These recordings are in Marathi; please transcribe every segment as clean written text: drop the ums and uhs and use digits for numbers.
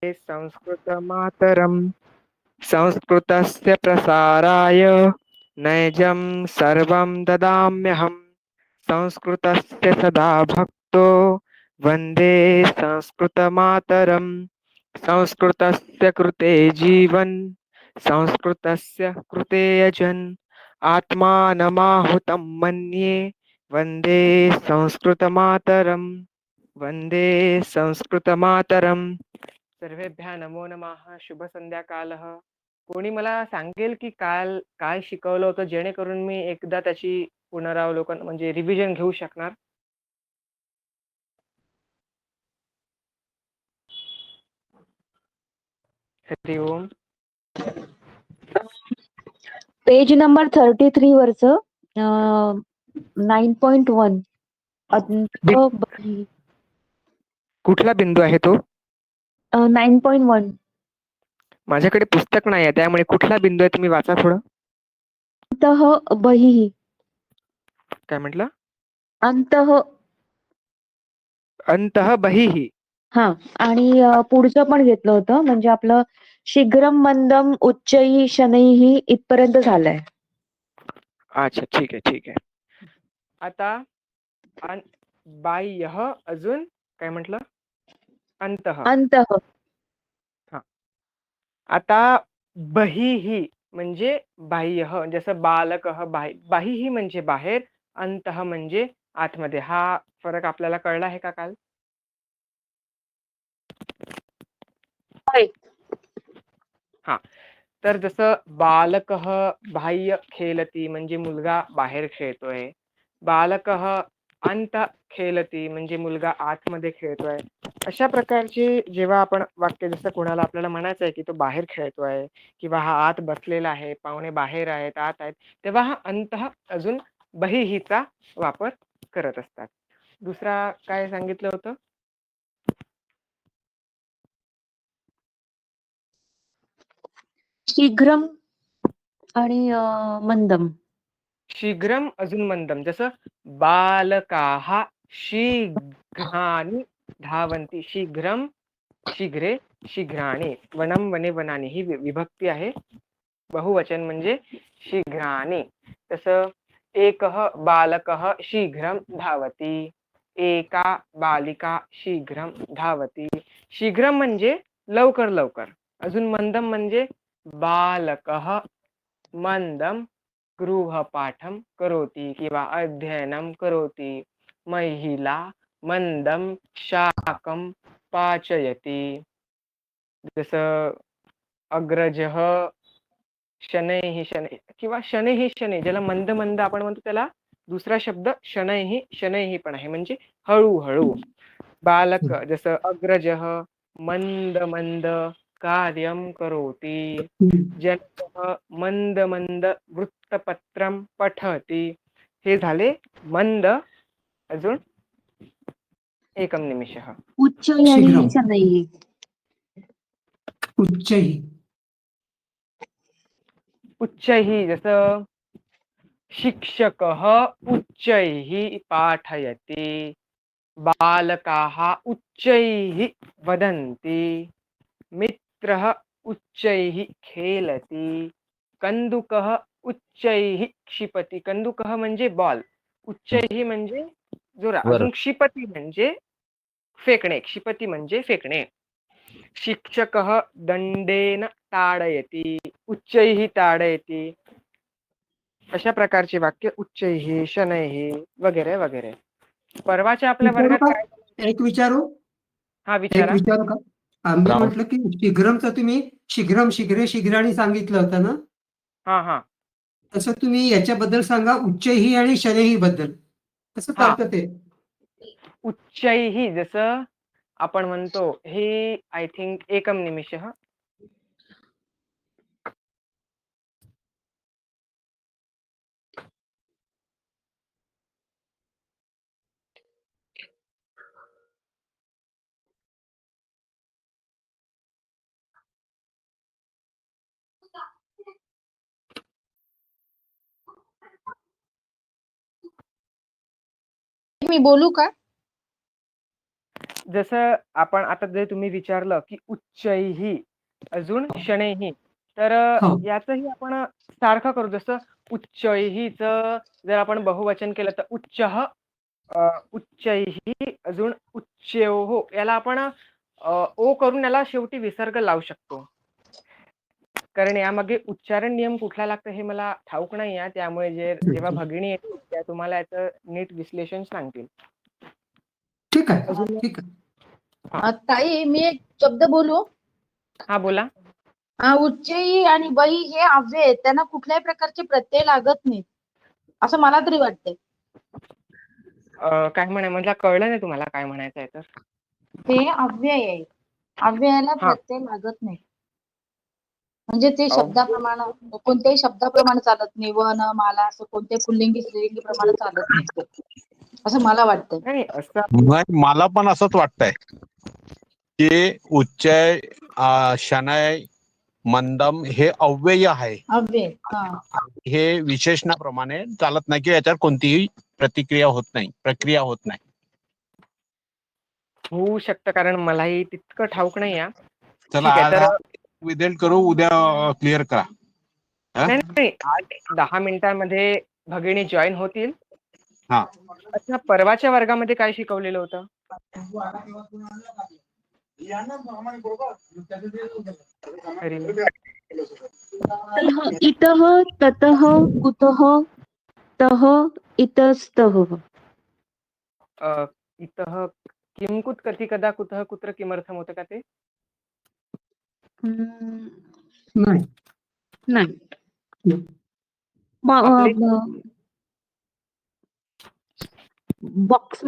संस्कृतमातरम् संस्कृतस्य प्रसाराय नैजं सर्वं ददाम्यहम् संस्कृतस्य सदा भक्तो वन्दे संस्कृतमातरम् संस्कृतस्य कृते जीवन् संस्कृतस्य कृते यजन् आत्मानमाहुतं मन्ये वन्दे संस्कृतमातरम् वन्दे संस्कृतमातरम् सर्वेभ्यः नमो नमः शुभ संध्याकाळः कोणी मला सांगेल की काल काय शिकवलं होतं जेणेकरून मी एकदा त्याची पुनरावलोकन म्हणजे रिव्हिजन घेऊ शकणार हरि ओम पेज नंबर 33 वरचं 9.1 कुठला बिंदू आहे तो 9.1 माझ्याकडे पुस्तक नाही आहे त्यामुळे कुठला बिंदू आहे तुम्ही वाचा थोडं अंतः बहिः काय म्हटलं अंतः अंतः बहिः हा आणि पुढचं पण घेतलं होतं म्हणजे आपलं शीघ्रम मंदम उच्चैः शनैः इथपर्यंत झालंय अच्छा ठीक आहे आता बाह्यः अजून काय म्हटलं अंतः अंतः हा आता बहिः म्हणजे बाह्यः जसं बालकः बाहिः म्हणजे बाहेर अंतः म्हणजे आतमध्ये हा फरक आपल्याला कळला आहे का काल हा तर जसं बालकः बाह्य खेलती म्हणजे मुलगा बाहेर खेळतोय बालकः अंत खेलती म्हणजे मुलगा आतमध्ये खेळतोय अशा प्रकारचे जेव्हा आपण वाक्य जसं कोणाला आपल्याला म्हणायचं आहे की तो बाहेर खेळतोय किंवा हा आत बसलेला आहे पाहुणे बाहेर आहेत आत आहेत तेव्हा हा अंतः अजून बहिःचा वापर करत असतात दुसरा काय सांगितलं होतं शीघ्रम आणि मंदम शीघ्रम अजून मंदम जसं बालकाः शीघ्रानि धावन्ति शीघ्रम शीघ्रे शीघ्राणि वनं वने वनानि ही विभक्ती आहे बहुवचन म्हणजे शीघ्राणि तसं एकः बालकः शीघ्रं धावति एका बालिका शीघ्रं धावति शीघ्रम म्हणजे लवकर लवकर अजून मंदम म्हणजे बालकः मंदम गृहपाठं करोति किंवा अध्ययनं करोति महिला मंदम शाकं पाचयति जसं अग्रजः शनैः शनैः किंवा शनैः शनैः ज्याला मंद मंद आपण म्हणतो त्याला दुसरा शब्द शनैः शनैः पण आहे म्हणजे हळूहळू बालक जसं अग्रजः मंद मंद कार्यं करोति जनकः मंद मंद वृत्तपत्रं पठति हे झाले मंद अजून एकं निमिषः उच्चैः आणि शीघ्रम शनैः उच्चैः उच्चैः जसं शिक्षकः उच्चैः पाठयति बालकाः उच्चैः वदन्ति मित्रः उच्चैः खेलति कंदुकः उच्चैः क्षिपति कंदुकः म्हणजे बॉल उच्चैः म्हणजे जोरा अजून क्षिपती म्हणजे फेकणे क्षिपती म्हणजे फेकणे शिक्षकः दंडेन ताडयति उच्चैः ताडयति अशा प्रकारचे वाक्य उच्चैः शनैः वगैरे वगैरे परवाच्या आपल्या विचारू वर्गात का काय एक विचारू हा एक विचारा विचारू का मी म्हटलं की शीघ्रमचं तुम्ही शीघ्रम शीघ्रे शीघ्राणी सांगितलं होतं ना हा हा तसं तुम्ही याच्याबद्दल सांगा उच्चैही आणि शनैही बद्दल कसं हा चालतं ते उच्चैः जसं आपण म्हणतो हे आय थिंक एकम निमिषः मी बोलू का जसं आपण आता जे तुम्ही विचारलं की उच्चैही अजून शनैही, तर हो याचंही आपण सारखं करू. जसं उच्चैहीचं जर आपण बहुवचन केलं तर उच्चः, उच्चैही अजून उच्चयोः, याला आपण ओ करून याला शेवटी विसर्ग लावू शकतो. कारण यामागे उच्चारण नियम कुठला लागतो हे मला ठाऊक नाही आहे. त्यामुळे जेव्हा भगिनी येतील त्या तुम्हाला याचं नीट विश्लेषण सांगतील. ठीक आहे अजून ठीक आहे. ताई मी एक शब्द बोलू. हा बोला. उच्चई आणि बई हे अव्यय आहेत, त्यांना कुठल्याही प्रकारचे प्रत्यय लागत नाहीत असं मला तरी वाटतंय. काय म्हणजे कळलं नाही तुम्हाला काय म्हणायचं आहे तर. ते अव्यय आहे, अव्ययाला हा प्रत्यय लागत नाही. म्हणजे ते अहो, शब्दाप्रमाणे कोणत्याही शब्दाप्रमाणे चालत नाही. व न माला असं कोणत्याही पुल्लिंगी स्त्रीलिंगी प्रमाणे चालत नाही असं मला वाटतंय. नाही असं नाही, मला पण असंच वाटतंय की उच्चय, शनय, मंदम हे अव्यय आहे. अव्यय हा हे विशेषणाप्रमाणे चालत नाही की याच्यावर कोणतीही प्रतिक्रिया होत नाही, प्रक्रिया होत नाही. होऊ शकतं, कारण मलाही तितकं ठाऊक नाही आहे. चला ठीक आहे आज तर. हा विदेल करू, उद्या क्लिअर करा. हा? नाही नाही, आज 10 मिनिटांमध्ये भगिनी जॉईन होतील. हा. अच्छा, परवाच्या वर्गामध्ये काय शिकवलेलं होतं? अरे इतः ततः कुतः तः इतस्तः. इतः किं कुत कति कदा कुतः कुत्र किमर्थम होतं का ते? नाही नाही. आपले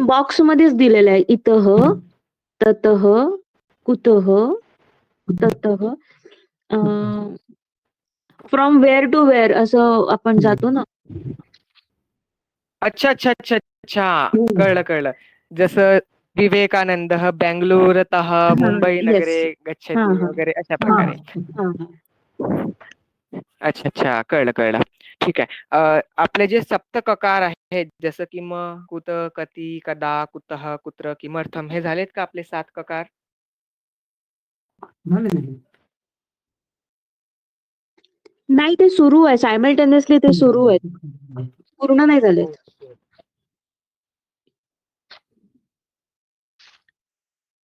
बॉक्स मध्येच दिलेलं आहे. इतः ततः कुतः ततः, फ्रॉम वेअर टू वेअर असं आपण जातो ना. अच्छा अच्छा अच्छा अच्छा, कळलं. जसं विवेकानंद बेंगलुरतः मुंबई येस. नगरे हा गच्छति हा वगैरे अशा हा प्रकारे. हा. अच्छा, कळलं. ठीक आहे. आपले जे सप्तककार आहेत जसं की म, कुत, कति, कदा, कुतः, कुत्र, किमर्थम, हे झालेत का आपले 7 ककार? झाले नाही. नाही, ते सुरू आहे सायमल्टेनियसली, ते सुरू आहेत, पूर्ण नाही झालेत.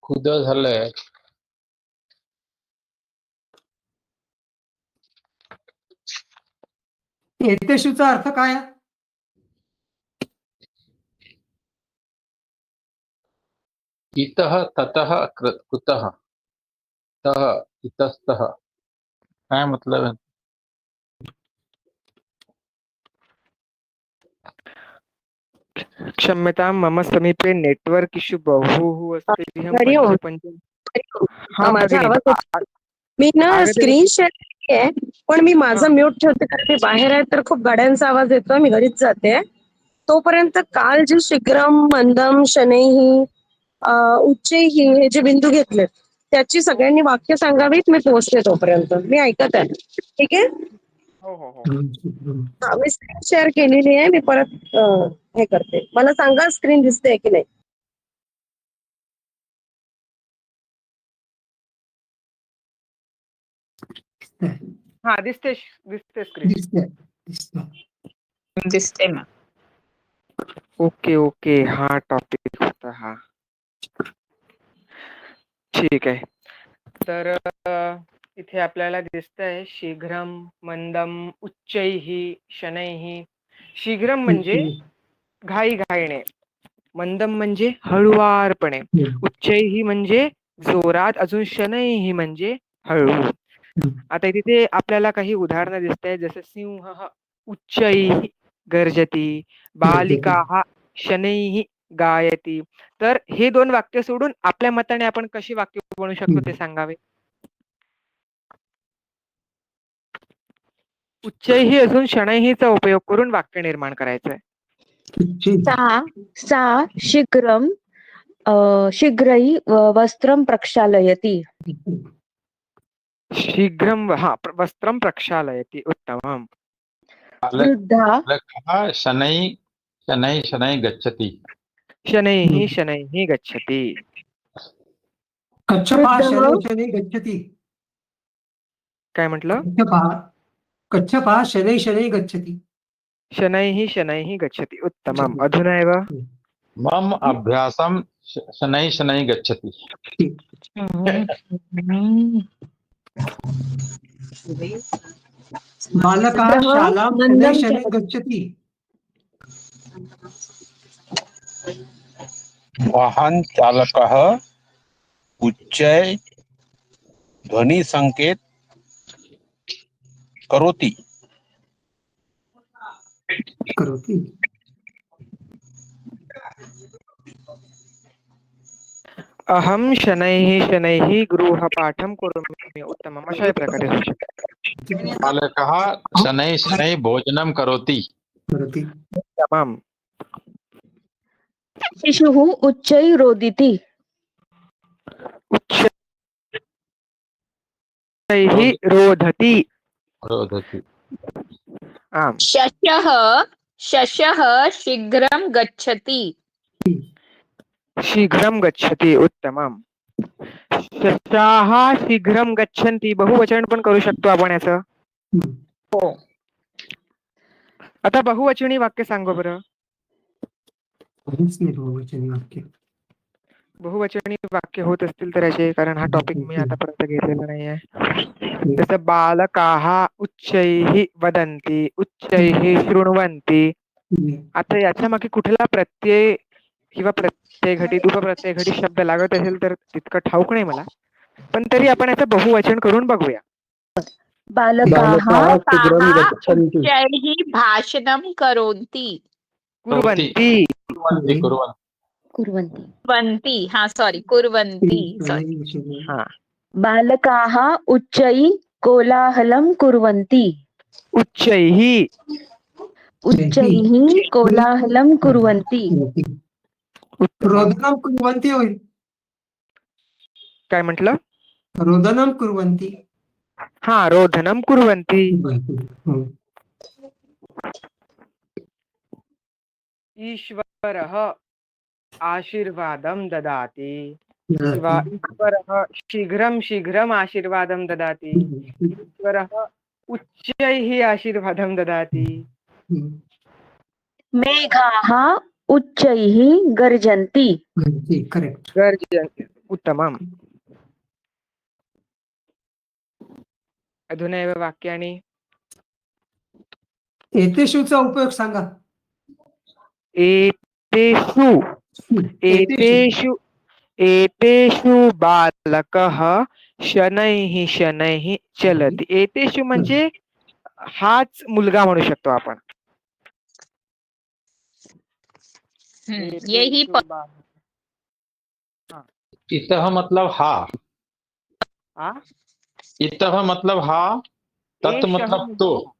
खुद झालंय. एतेषुचा अर्थ काय आहे? इतः ततः कुतः तः इतस्तः, काय मतलब है? क्षम्यतां, मम समीपे नेटवर्क इश्यू बहु अस्ति। हम हरिओम. पंच हाँ माझा भगिनी, आवाज येतो? मी ना आगते स्क्रीन शेअर केली आहे, पण मी हाँ माझा म्यूट ठेवते कारण मी बाहेर आहे तर खूप गाड्यांचा आवाज येतो. मी घरीच जाते. तोपर्यंत काल जे शीघ्रम, मंदम, शनैही, उच्चैही हे जे बिंदू घेतलेत त्याची सगळ्यांनी वाक्य सांगावीत. मी पोहोचते तोपर्यंत. मी ऐकत आहे. ठीक आहे. हो. हा, मी स्क्रीन शेअर केलेली आहे. मी परत हे करते. मला सांगा स्क्रीन दिसते की नाही. हाँ दिसते स्क्रीन. दिसतंय. दिसते ना. ओके, हा टॉपिक होता हा. ठीक आहे. तर इथे आपल्याला दिसतंय शीघ्रम, मंदम, उच्चैही, शनैही. शीघ्रम म्हणजे घाईने, मंदम म्हणजे हळुवारपणे, उच्चैही म्हणजे जोरात, अजून शनैही म्हणजे हळू. आता तिथे आपल्याला काही उदाहरणं दिसत आहेत, जसं सिंह उच्चैः गर्जति, बालिका शनैः गायति. तर हे 2 वाक्य सोडून आपल्या मताने आपण कशी वाक्य बनवू शकतो ते सांगावे. उच्चैः अजून शनैःचा उपयोग करून वाक्य निर्माण करायचंय. सा शीघ्रम शीघ्रै वस्त्रं प्रक्षालयति. शीघ्रम वस्त्रं प्रक्षालयति, उत्तमम्. वृद्धा शनैः गच्छति. शनैः गच्छति. कच्छपः वृद्धः शनैः शनैः गच्छति. काय म्हटलं? कच्छपः शनैः शनैः गच्छति. शनैः शनैः गच्छति. उत्तमम्. अधुना एव मम अभ्यासं शनैः शनैः गच्छति. बालकः वृद्धः शालां शनैः मन्दं शनैः चलति. गच्छति. वाहन चालकः उच्चै ध्वनि संकेत करोति. करोति. अहं शनैः शनैः गृहपाठं करोमि. उत्तमम्. अशा प्रकारे होऊ शकते. बालकः शनैः शनैः भोजनं करोति. करोति. उत्तमम्. शिशुः उच्चैः रोदिति. उच्चैः रोदति. रोदति. आम्. शशः शीघ्रं गच्छति. शीघ्रं गच्छति. उत्तमम्. शशाः शीघ्रं गच्छन्ति. बहुवचन पण करू शकतो आपण याचं. हम्म. आता बहुवचनी वाक्य सांगू बरं. काहीच नाही बहुवचनी वाक्य. बहुवचनी वाक्य होत असतील तर याचे, कारण हा टॉपिक मी आतापर्यंत घेतलेला नाहीये. जसं बालकाः उच्चैः वदन्ति, उच्चैः शृण्वन्ति. आता याच्या मागे कुठला प्रत्यय किंवा प्रत्ययघटित उपप्रत्ययघटित शब्द लागत असेल तर तितकं ठाऊक नाही मला, पण तरी आपण याचं बहुवचन करून बघूया. बालकाः उच्चैः भाषणं करोति. कुर्वन्ति. कुर्वन्ति. कुर्वन्ति. हा. बालकाः उच्चैः कोलाहलं कुर्वन्ति. उच्चैः. कोलाहलं कुर्वन्ति. उत्तमम्. रोदनं कुर्वन्ति होईल. काय म्हटलं? रोदनं कुर्वन्ति. हा, रोदनं कुर्वन्ति. ईश्वरः आशीर्वादं ददाति. किंवा ईश्वरः शीघ्रं शीघ्रम् आशीर्वादं ददाति. ईश्वरः उच्चैः आशीर्वादं ददाति. मेघाः उच्चैः गर्जन्ति. करेक्ट. गर्जन्ति. उत्तमम्. अधुना एव वाक्यानि. एतेषुचा उपयोग सांगा. एतेषु एतेषु एतेषु बालकः शनैः शनैः चलति. एतेषु म्हणजे हाच मुलगा म्हणू शकतो आपण. यही एतेषु बालकः. इतः मतलब हा. हा? इतः मतलब हा. तत् मतलब तो.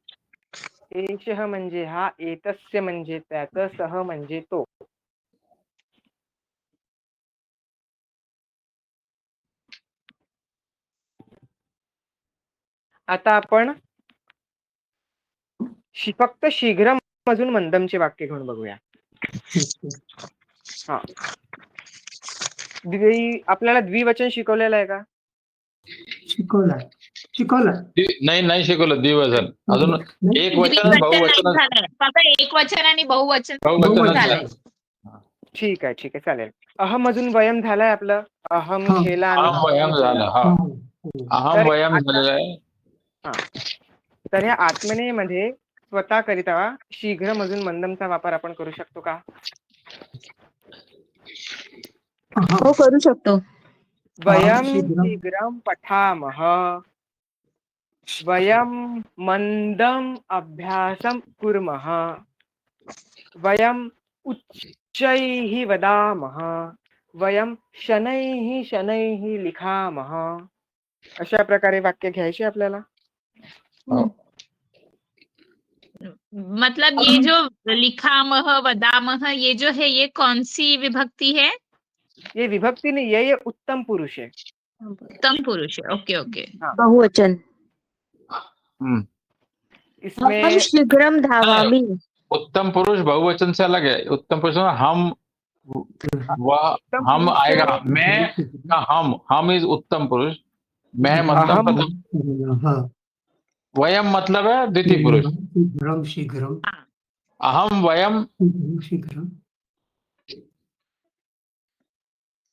एषः म्हणजे हा, एतस्य म्हणजे त्याचं, सह म्हणजे तो. आता आपण फक्त शीघ्रम अजून मंदमचे वाक्य घेऊन बघूया. हा. आपल्याला द्विवचन शिकवलेलं आहे का? शिकवला. नाही शिकवलं द्विवचन. अजून एक वचन बहुवचन. फक्त एक वचन आणि बहुवचन बहुवचन. ठीक आहे चालेल. अहम अजून वयम झालाय आपलं. अहम केला. अहम वयम झालं. हा. अहम वयम झालेलं आहे. हा. तर ह्या आत्मनेमध्ये स्वतः करिता शीघ्रम अजून मंदमचा वापर आपण करू शकतो का? हो, करू शकतो. वयम शीघ्रम पठामः. वयम मंदम अभ्यासं कुर्मः. वयम उच्चैः वदामः. वयम शनैः शनैः लिखामः. अशा प्रकारे वाक्य घ्यायचे आपल्याला. मतलब ये जो लिखामह वदामह ये जो है ये कौन सी विभक्ति है? ये विभक्ति नहीं, ये उत्तम पुरुष है. उत्तम पुरुष है. ओके. बहुवचन. इसमें अहं शीघ्रं धावामि. उत्तम पुरुष बहुवचन से अलग है. उत्तम पुरुष हम वह उत्तम हम पुरुष आएगा, है। मैं का हम इज उत्तम पुरुष, मैं मतलब अहम प्रथम, हाँ वयम मतलब है द्वितीय पुरुष, शीघ्रम शीघ्रम अहम वयम शीघ्रम शीघ्रम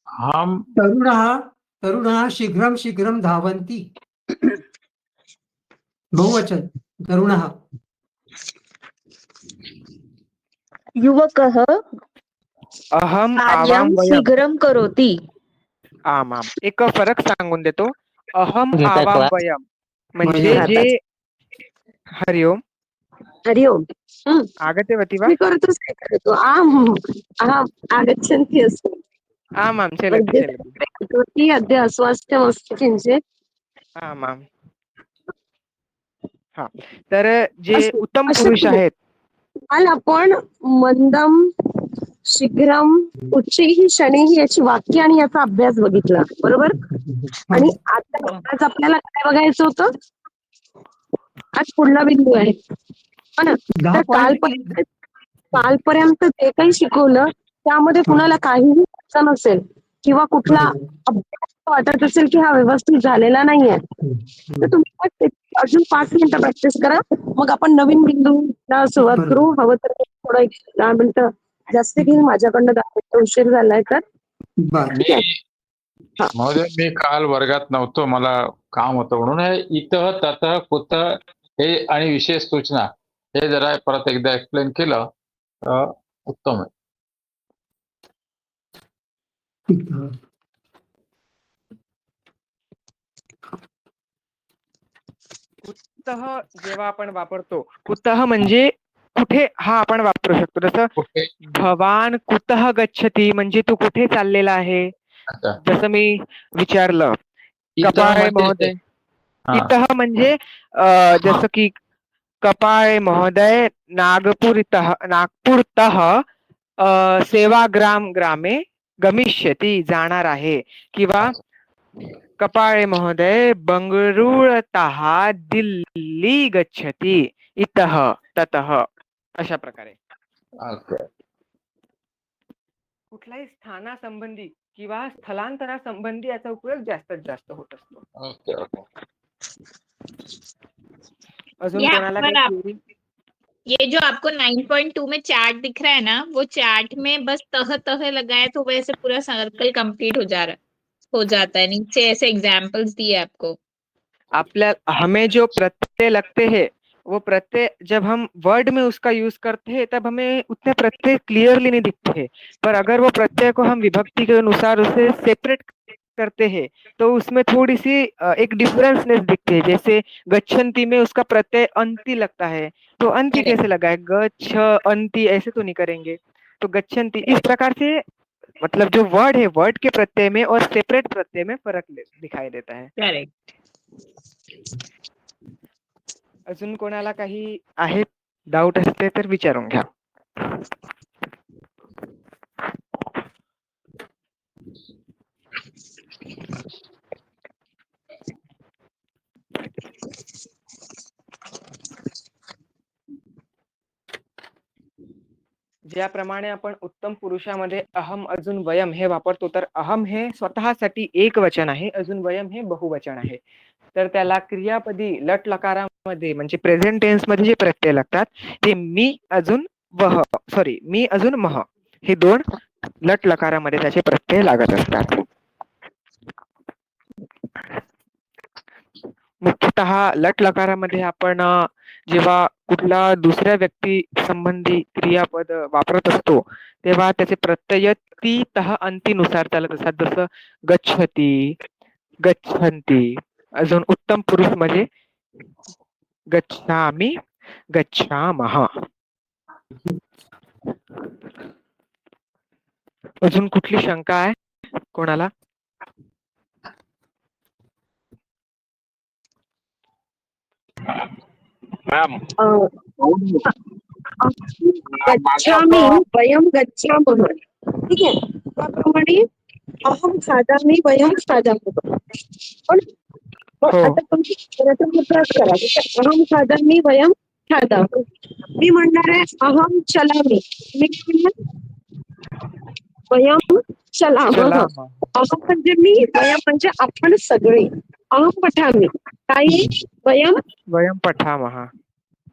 हम तरुणः शीघ्रम शीघ्रम धावन्ति बहुवचन तरुणः युवकः अहम कार्यं आवाम वयम. शीघ्रं करोति. आमाम. एक फरक सांगून देतो. अहम घेताय आवाम क्लास? वयम म्हणजे वयम. जे हरिओम हरिओम. आगतवती वा? मी करतोच काय करतो आम आगच्छन्ति अस्मि आमां चलति वैद्य चलति. करोति अद्य अस्वास्थ्यमस्ति किञ्चित्. आमाम. हा. तर जे असं उत्तम अशा पुरुष आहेत काल आपण मंदम शीघ्रम उच्चैः शनैः याची वाक्य आणि याचा अभ्यास बघितला बरोबर. आणि आता आज आपल्याला काय बघायचं होतं. आज पुढला बिंदू आहे हो ना. तर कालपर्यंत जे काही शिकवलं त्यामध्ये कुणाला काहीही अडचण नसेल किंवा कुठला अभ्यास वाटत असेल की हा व्यवस्थित झालेला नाहीये तर तुम्ही अजून 5 मिनिटं प्रॅक्टिस करा. मग आपण नवीन बिंदूला सुरुवात बरोबर. करू. हवं तर थोडं 10 मिनिटं जास्त घेईल. माझ्याकडनं 10 मिनिटं उशीर झालाय तर बरं. ठीक आहे. हा. महोदय मी काल वर्गात नव्हतो, मला काम होतं म्हणून हे इतः ततः कुतः हे आणि विशेष सूचना हे जरा परत एकदा एक्सप्लेन केलं तर उत्तम आहे. कुतः जेव्हा आपण वापरतो कुतः म्हणजे कुठे हा आपण वापरू शकतो. जसं कुठे भवान कुतः गच्छति म्हणजे तू कुठे चाललेला आहे. अच्छा, जसं मी विचारलं इतः कपाळे म्हणजे महोदय. हा. इतः म्हणजे जसं की कपाळे महोदय नागपूरतः सेवाग्राम ग्रामे गमिष्यति जाणार आहे. किंवा कपाळे महोदय बंगळुरूतः दिल्ली गच्छति. इतः ततः अशा प्रकारे ओके. कुठल्याही स्थानासंबंधी किंवा स्थलांतरासंबंधी याचा उपयोग जास्तीत जास्त होत असतो. Okay okay. अजून यहाँ कोणाला पर काही आप theory? ये जो आपको 9.2 में चार्ट दिख रहा है ना, वो चार्ट में बस तह तह लगाए तो वैसे पूरा सर्कल कंप्लीट हो जाता है. नीचे ऐसे एग्जाम्पल्स दिए आपको. आपल्या हमें जो प्रत्यय लगते हैं वो प्रत्यय जब हम वर्ड में उसका यूज करते हैं तब हमें उतने प्रत्यय क्लियरली नहीं दिखते हैं. पर अगर वो प्रत्यय को हम विभक्ति के अनुसार उसे सेपरेट करते हैं तो उसमें थोड़ी सी एक डिफरेंसनेस दिखती है. जैसे गच्छन्ति में उसका प्रत्यय अंति लगता है तो अंति Correct. कैसे लगा है. गच्छ अंति ऐसे तो नहीं करेंगे. तो गच्छन्ति इस प्रकार से मतलब जो वर्ड है वर्ड के प्रत्यय में और सेपरेट प्रत्यय में फर्क दिखाई देता है. करेक्ट. अजून कोणाला काही आहेत डाऊट असते तर विचारून घ्या. ज्याप्रमाणे आपण उत्तम पुरुषामध्ये अहम अजून वयम हे वापरतो तर अहम हे स्वतःसाठी एक वचन आहे. अजून वयम हे बहुवचन आहे. तर त्याला क्रियापदी लट लकारामध्ये म्हणजे प्रेझेंट टेन्स मध्ये जे प्रत्यय लागतात ते मी अजून मह हे दोन लट लकारामध्ये त्याचे प्रत्यय लागत असतात. मुख्यतः लट लकारामध्ये आपण जेव्हा कुठला दुसऱ्या व्यक्ती संबंधी क्रियापद वापरत असतो तेव्हा त्याचे प्रत्यय ती तह अंतीनुसार चालत असतात. जसं गच्छति गच्छन्ति. अजून उत्तम पुरुष मध्ये गच्छामि गच्छामः. अजून कुठली शंका आहे कोणाला. मॅम गच्छामि वयम गच्छामः. ठीक आहे. त्याप्रमाणे अहम खादामि वयम खादामः. पण हो. आता तुम्ही त्याचा प्रयास करा. अहम खादामि वयम खादामः. मी म्हणणार आहे अहम चलामि. मी म्हणणार वयम चलामः. चलामः. अहम म्हणजे मी, वयम म्हणजे आपण सगळे. अहम पठामी. काही वयम वयं पठामः.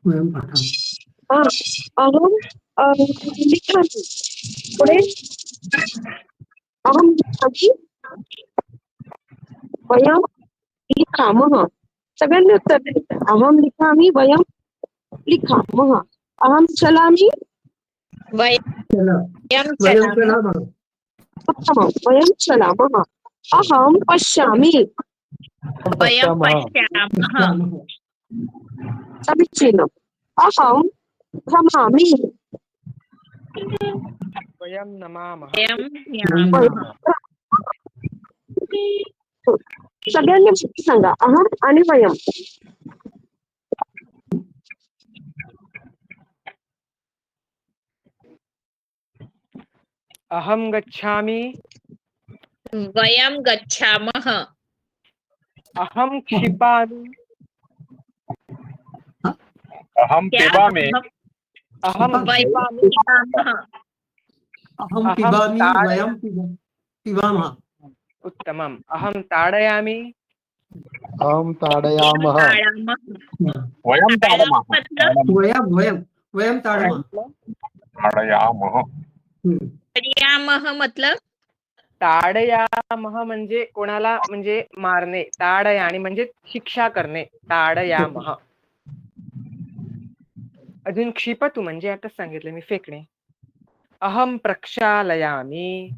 वयं पठामः. हा, अहम लिखामी. पुढे अहम लिखामी. वयम लिखामः. सगळ्यांनी उत्तर द्यायचं. अहम लिखामी, वयम लिखामः. अहम चलामी, चला वयं वयं चलामः. चलामः. उत्तमं. वयम चलामः. अहम पश्यामि. वयं पश्यामः. पश्यामः. समीचीनम्. अहम भ्रमामि. वयं नमामः. वयं वयं यामः. सगळ्यांनी सांगा अहम आणि वयम. अहं गच्छामि. वयं गच्छामः. अहं क्षिपामि. अहम क्या पिबामि. अहं वयं क्षिपामि. पिबामः. अहं अहं पिबामि, ताडयामि. वयं पिबामः. उत्तमम्. अहं ताडयामि. अहं ताडयामः. ताडामः. वयम ताडमः. मतलब वयं ताडमः. ताडयामः. ताडयामः मतलब ताडयामः म्हणजे कोणाला म्हणजे मारणे. ताडयानि म्हणजे शिक्षा करणे. ताडयामः. अजून क्षिपतु म्हणजे आताच सांगितलं मी, फेकणे. अहं प्रक्षालयामि.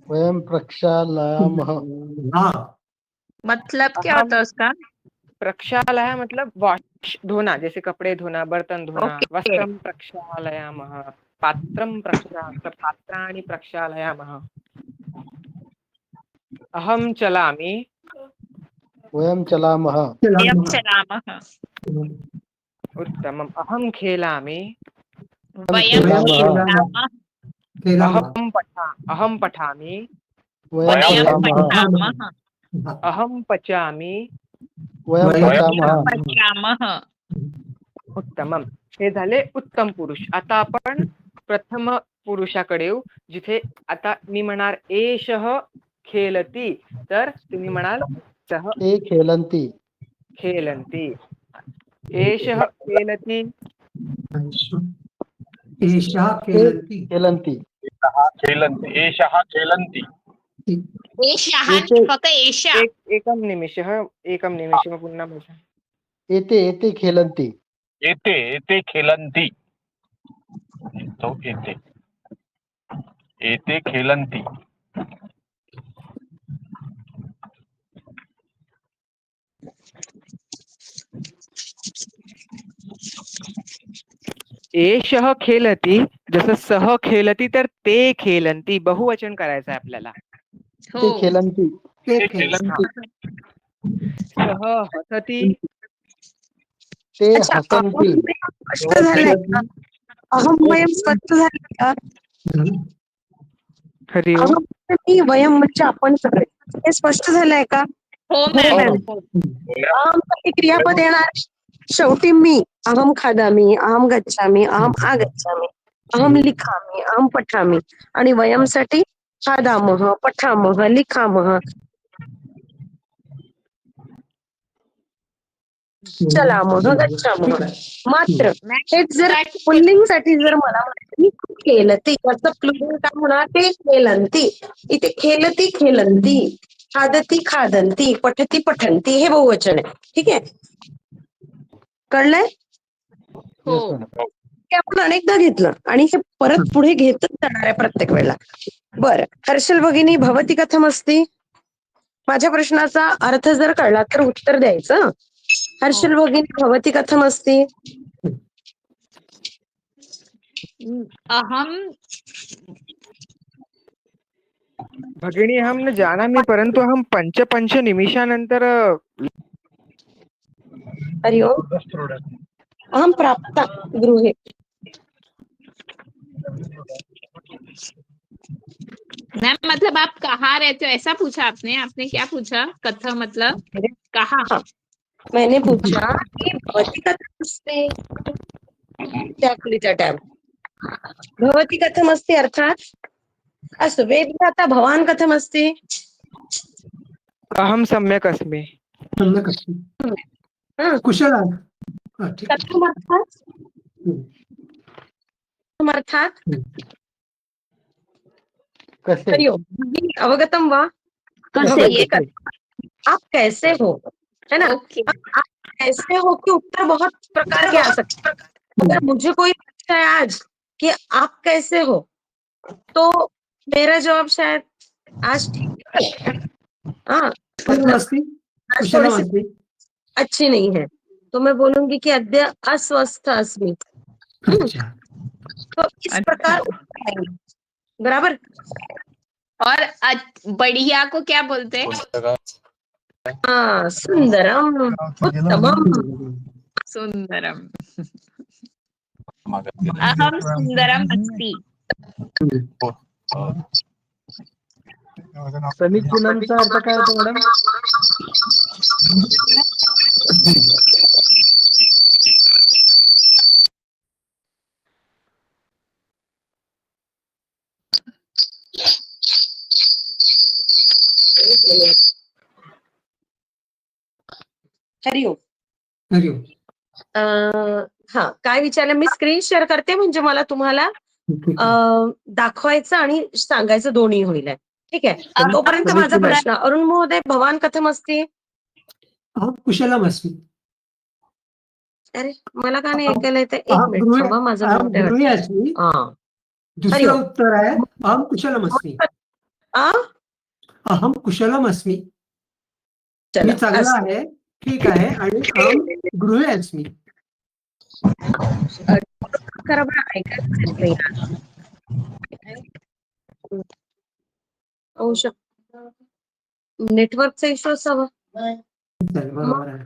वयं प्रक्षालयामः. हाँ मतलब क्या अहं होता है उसका? प्रक्षालय मतलब वॉश, धोना, जैसे कपड़े धोना, बर्तन धोना. ओके. वस्त्रं प्रक्षालयामः. पात्रं पात्राणि प्रक्षालयामः. अहं चलामि. वयं चलामः. वयं चलामः. चलामः. उत्तमम्. अहं खेलामि. वयं वयं खेलामः. खेलामः. अहं पठामि. वयं वयं पठामः. पठामः. अहं पचामि. वयं वयं पचामः. पचामः. उत्तमम. हे झाले उत्तम पुरुष. आता आपण प्रथम पुरुषाकडे येऊ, जिथे आता मी म्हणणार एषः खेलती, तर तुम्ही म्हणाल सः ते खेलन्ति. खेलन्ति. एषः खेलति. एषः ते खेलन्ति. खेलन्ति. खेलन्ति. एषः खेलन्ति. एषः एते फक्त एषा. एकं निमिषः पुन्हा बोला. एते खेलन्ति. एते खेलन्ति. तो एते खेलन्ति. एषः खेलती, जसं सह खेलती तर ते खेलंती, बहुवचन करायचं आहे आपल्याला. ते हो. खेलन्ति. ते खेलन्ति. सह हसती. ते अच्छा, हसन्ति. स्पष्ट झालंय का? अहम वयम स्पष्ट झालंय का? हरि ओम. अहम म्हणजे मी, वयम म्हणजे आपण सगळे. हे स्पष्ट झालंय का? हो हो मॅम. मॅम. अहम क्रियापद येणार शेवटी मी. अहम खादामी, अहम गच्छामी, अहम आगच्छामी, अहम लिखामी, अहम पठामी. आणि वयम साठी खादामः, पठामः, लिखामः, चलामः, गच्छामः. मात्र हेच जर पुल्लिंगसाठी जर मला म्हणायचं, मी खेलती, याचं प्लुरल काय होणार? ते खेलंती. इथे खेलती खेलंती, खादती खादंती, पठती पठंती, हे बहुवचन आहे. ठीक आहे, कळलंय? हो. Yes, madam. हे आपण अनेकदा घेतलं आणि हे परत पुढे घेतच जाणार आहे प्रत्येक वेळेला. बरं, हर्षल भगिनी भवती कथमस्ति? माझ्या प्रश्नाचा अर्थ जर कळला तर उत्तर द्यायचं. हर्षल भगिनी भवती कथमस्ति? अहम भगिनी अहं न जानामि, परन्तु अहं पंच निमिषानंतर हरि ओम. अहम प्राप्ता गृहे. मैम मतलब आप कहाँ रहते हो ऐसा पूछा आपने? आपने क्या पूछा? कथा मतलब कहाँ? हाँ, मैंने पूछा की भवती कथमस्ति? त्या खुलीचा टॅब. भवती कथमस्ति अर्थात अस्तु वेदव्राता भवान् कथमस्ति? अहं सम्यक् अस्मि। सम्यक् अस्ति। हा, कुशलः। हा, ठीक आहे. कथमर्थात्? हम्म, कथमर्थात्? हम्म. कसे हरि ओम भगिनी, अवगतं वा? कसे भवती ये आप कैसे हो, है ना? ओके आप कैसे हो कि उत्तर बहुत प्रकार के आ सकते हैं। अगर मुझे कोई पूछता है आज कि आप कैसे हो, तो मेरा जवाब शायद आज ठीक है। हाँ, मतलब कुशलमस्ति आज थोड़ी सी कुशलमस्ति। अच्छी नहीं है, तो मैं बोलूंगी कि अद्य अस्वस्थ अस्मि। अच्छा। तो इस अच्छा। प्रकार उत्तर आएंगे, बराबर। और बढ़िया को क्या बोलते हैं? हाँ, सुंदरम, उत्तमम। सुंदरम। अहम सुंदरम अस्ति। समीचीनमचा अर्थ काय होतो मॅडम? हरिओम. हरिओम. हा, काय विचारलं मी स्क्रीन शेअर करते, म्हणजे मला तुम्हाला ठीक आहे. दाखवायचं आणि सांगायचं दोन्ही होईल. ठीक आहे, अहम तोपर्यंत माझा समीचीनं. प्रश्न, अरुण महोदय भवान कथमस्ति? अहं कुशलमस्मि. अरे मला का नाही ऐकायला येतं? एक अहं मिनिट गृहे थांबा, माझं अहं म्यूट आहे गृहे वाटतं. अस्मि. हा, दुसरं हरिओम. उत्तर आहे अहं कुशलमस्मि. आ अहं कुशलमस्मि. मी चला चांगला असं. आहे, ठीक आहे, आणि अहं गृहे अस्मि. खरं बरं ऐकायलाच येत नाही आज. होऊ शकतं नेटवर्कचा इश्यू असावा. बरोबर आहे.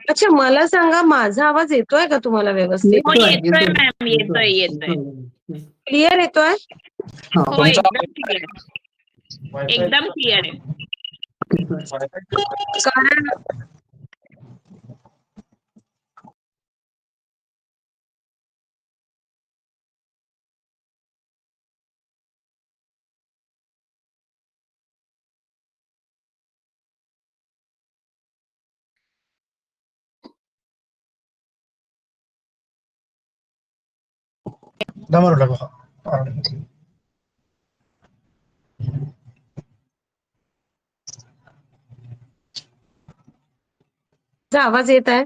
अच्छा, मला सांगा, माझा आवाज येतोय का तुम्हाला व्यवस्थित? हो, येतोय येतोय येतोय मॅम, येतोय येतोय. येतोय. क्लिअर येतोय? हा. हो, एकदम क्लिअर, एकदम क्लिअर आहे. कारण माझा आवाज येत आहे?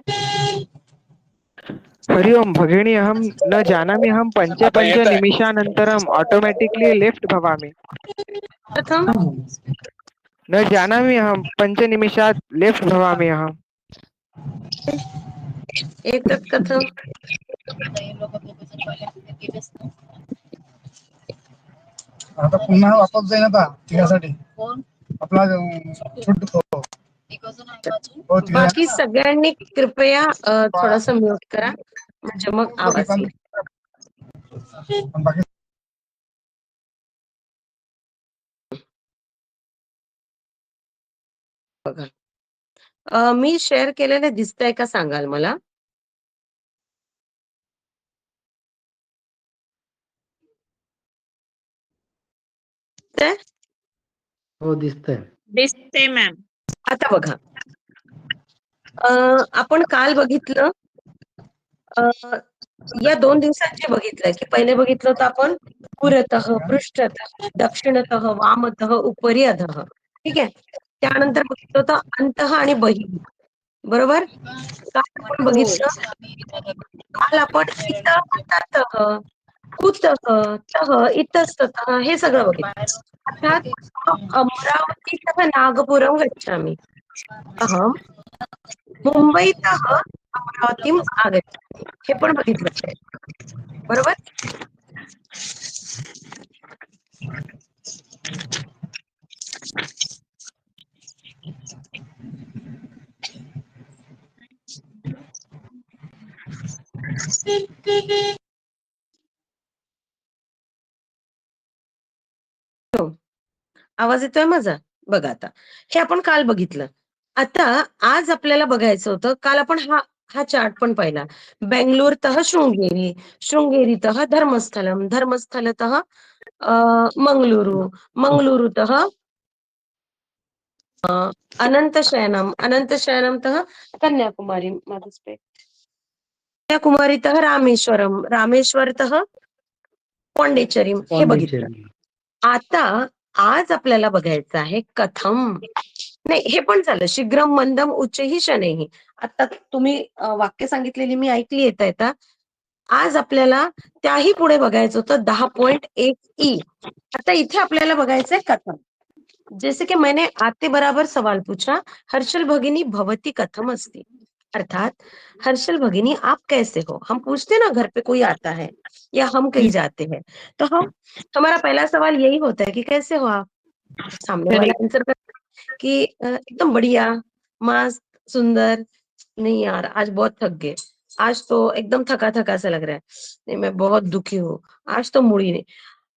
हरि ओम भगिनी, अहं न जानामि, अहं पञ्च निमिषानन्तरम् ऑटोमेटिकली लेफ्ट भवामि। प्रथम न जानामि, अहं 5 निमिषात् लेफ्ट भवामि अहम्। एतत् कथं? आता पुन्हा वापस जाईन आता तिघासाठी आपला छोटू बाकी सगळ्यांनी कृपया थोडंसं म्यूट करा, म्हणजे मग आवाज येईल. बाकी बघा, मी शेअर केलेले दिसतंय का सांगाल मला? हो दिसतंय. दिसते मॅम. आता बघा, आपण काल बघितलं, या 2 दिवसात जे बघितलंय, की पहिले बघितलं होतं आपण पुरतः, पृष्ठतः, दक्षिणतः, वामतः, उपरि अधः. ठीक आहे. त्यानंतर बघितलं होतं अंतः आणि बहिः. बरोबर? काल आपण हो. बघितलं, काल आपण इतः, ततः, कुतः, तः, इतस्ततः हे सगळं बघितलं. अर्थात अमरावतीतः नागपुरं गच्छामि. अहं मुंबईतः अमरावतीम् आगच्छामि. हे पण बघितलं आहे. बरोबर? हो. आवाज येतोय माझा? बघा आता. हे आपण काल बघितलं. आता आज आपल्याला बघायचं होतं, काल आपण हा चार्ट पण पाहिला. बेंगलोरतः शृंगेरी, शृंगेरीतः धर्मस्थलम, धर्मस्थलतः मंगलुरु, मंगलुरुतः अनन्तशयनतः कन्याकुमारी, कन्याकुमारीतः रामेश्वरम, रामेश्वरतः पॉंडिचेरी, हे बघितलं. पॉंडिचेरी. आता आज आपल्याला बघायचं आहे कथम. नाही, हे पण झालं शीघ्रम मंदम उच्चैः शनैः. आता तुम्ही वाक्य सांगितलेली मी ऐकली येता. आज आपल्याला त्याही पुढे बघायचं होतं 10.1 आता इथे आपल्याला बघायचंय कथम. जैसे कि मैंने आते बराबर सवाल पूछा, हर्षल भगिनी भवती कथम अस्ति, अर्थात हर्षल भगिनी आप कैसे हो. हम पूछते ना घर पे कोई आता है या हम कहीं जाते हैं, तो हमारा पहला सवाल यही होता है कि कैसे हो आप. सामने वाला आंसर करता है कि एकदम बढ़िया, मस्त, सुंदर. नहीं यार, आज बहुत थक गए, आज तो एकदम थका थका सा लग रहा है, नहीं मैं बहुत दुखी हूँ, आज तो मूड ही नहीं.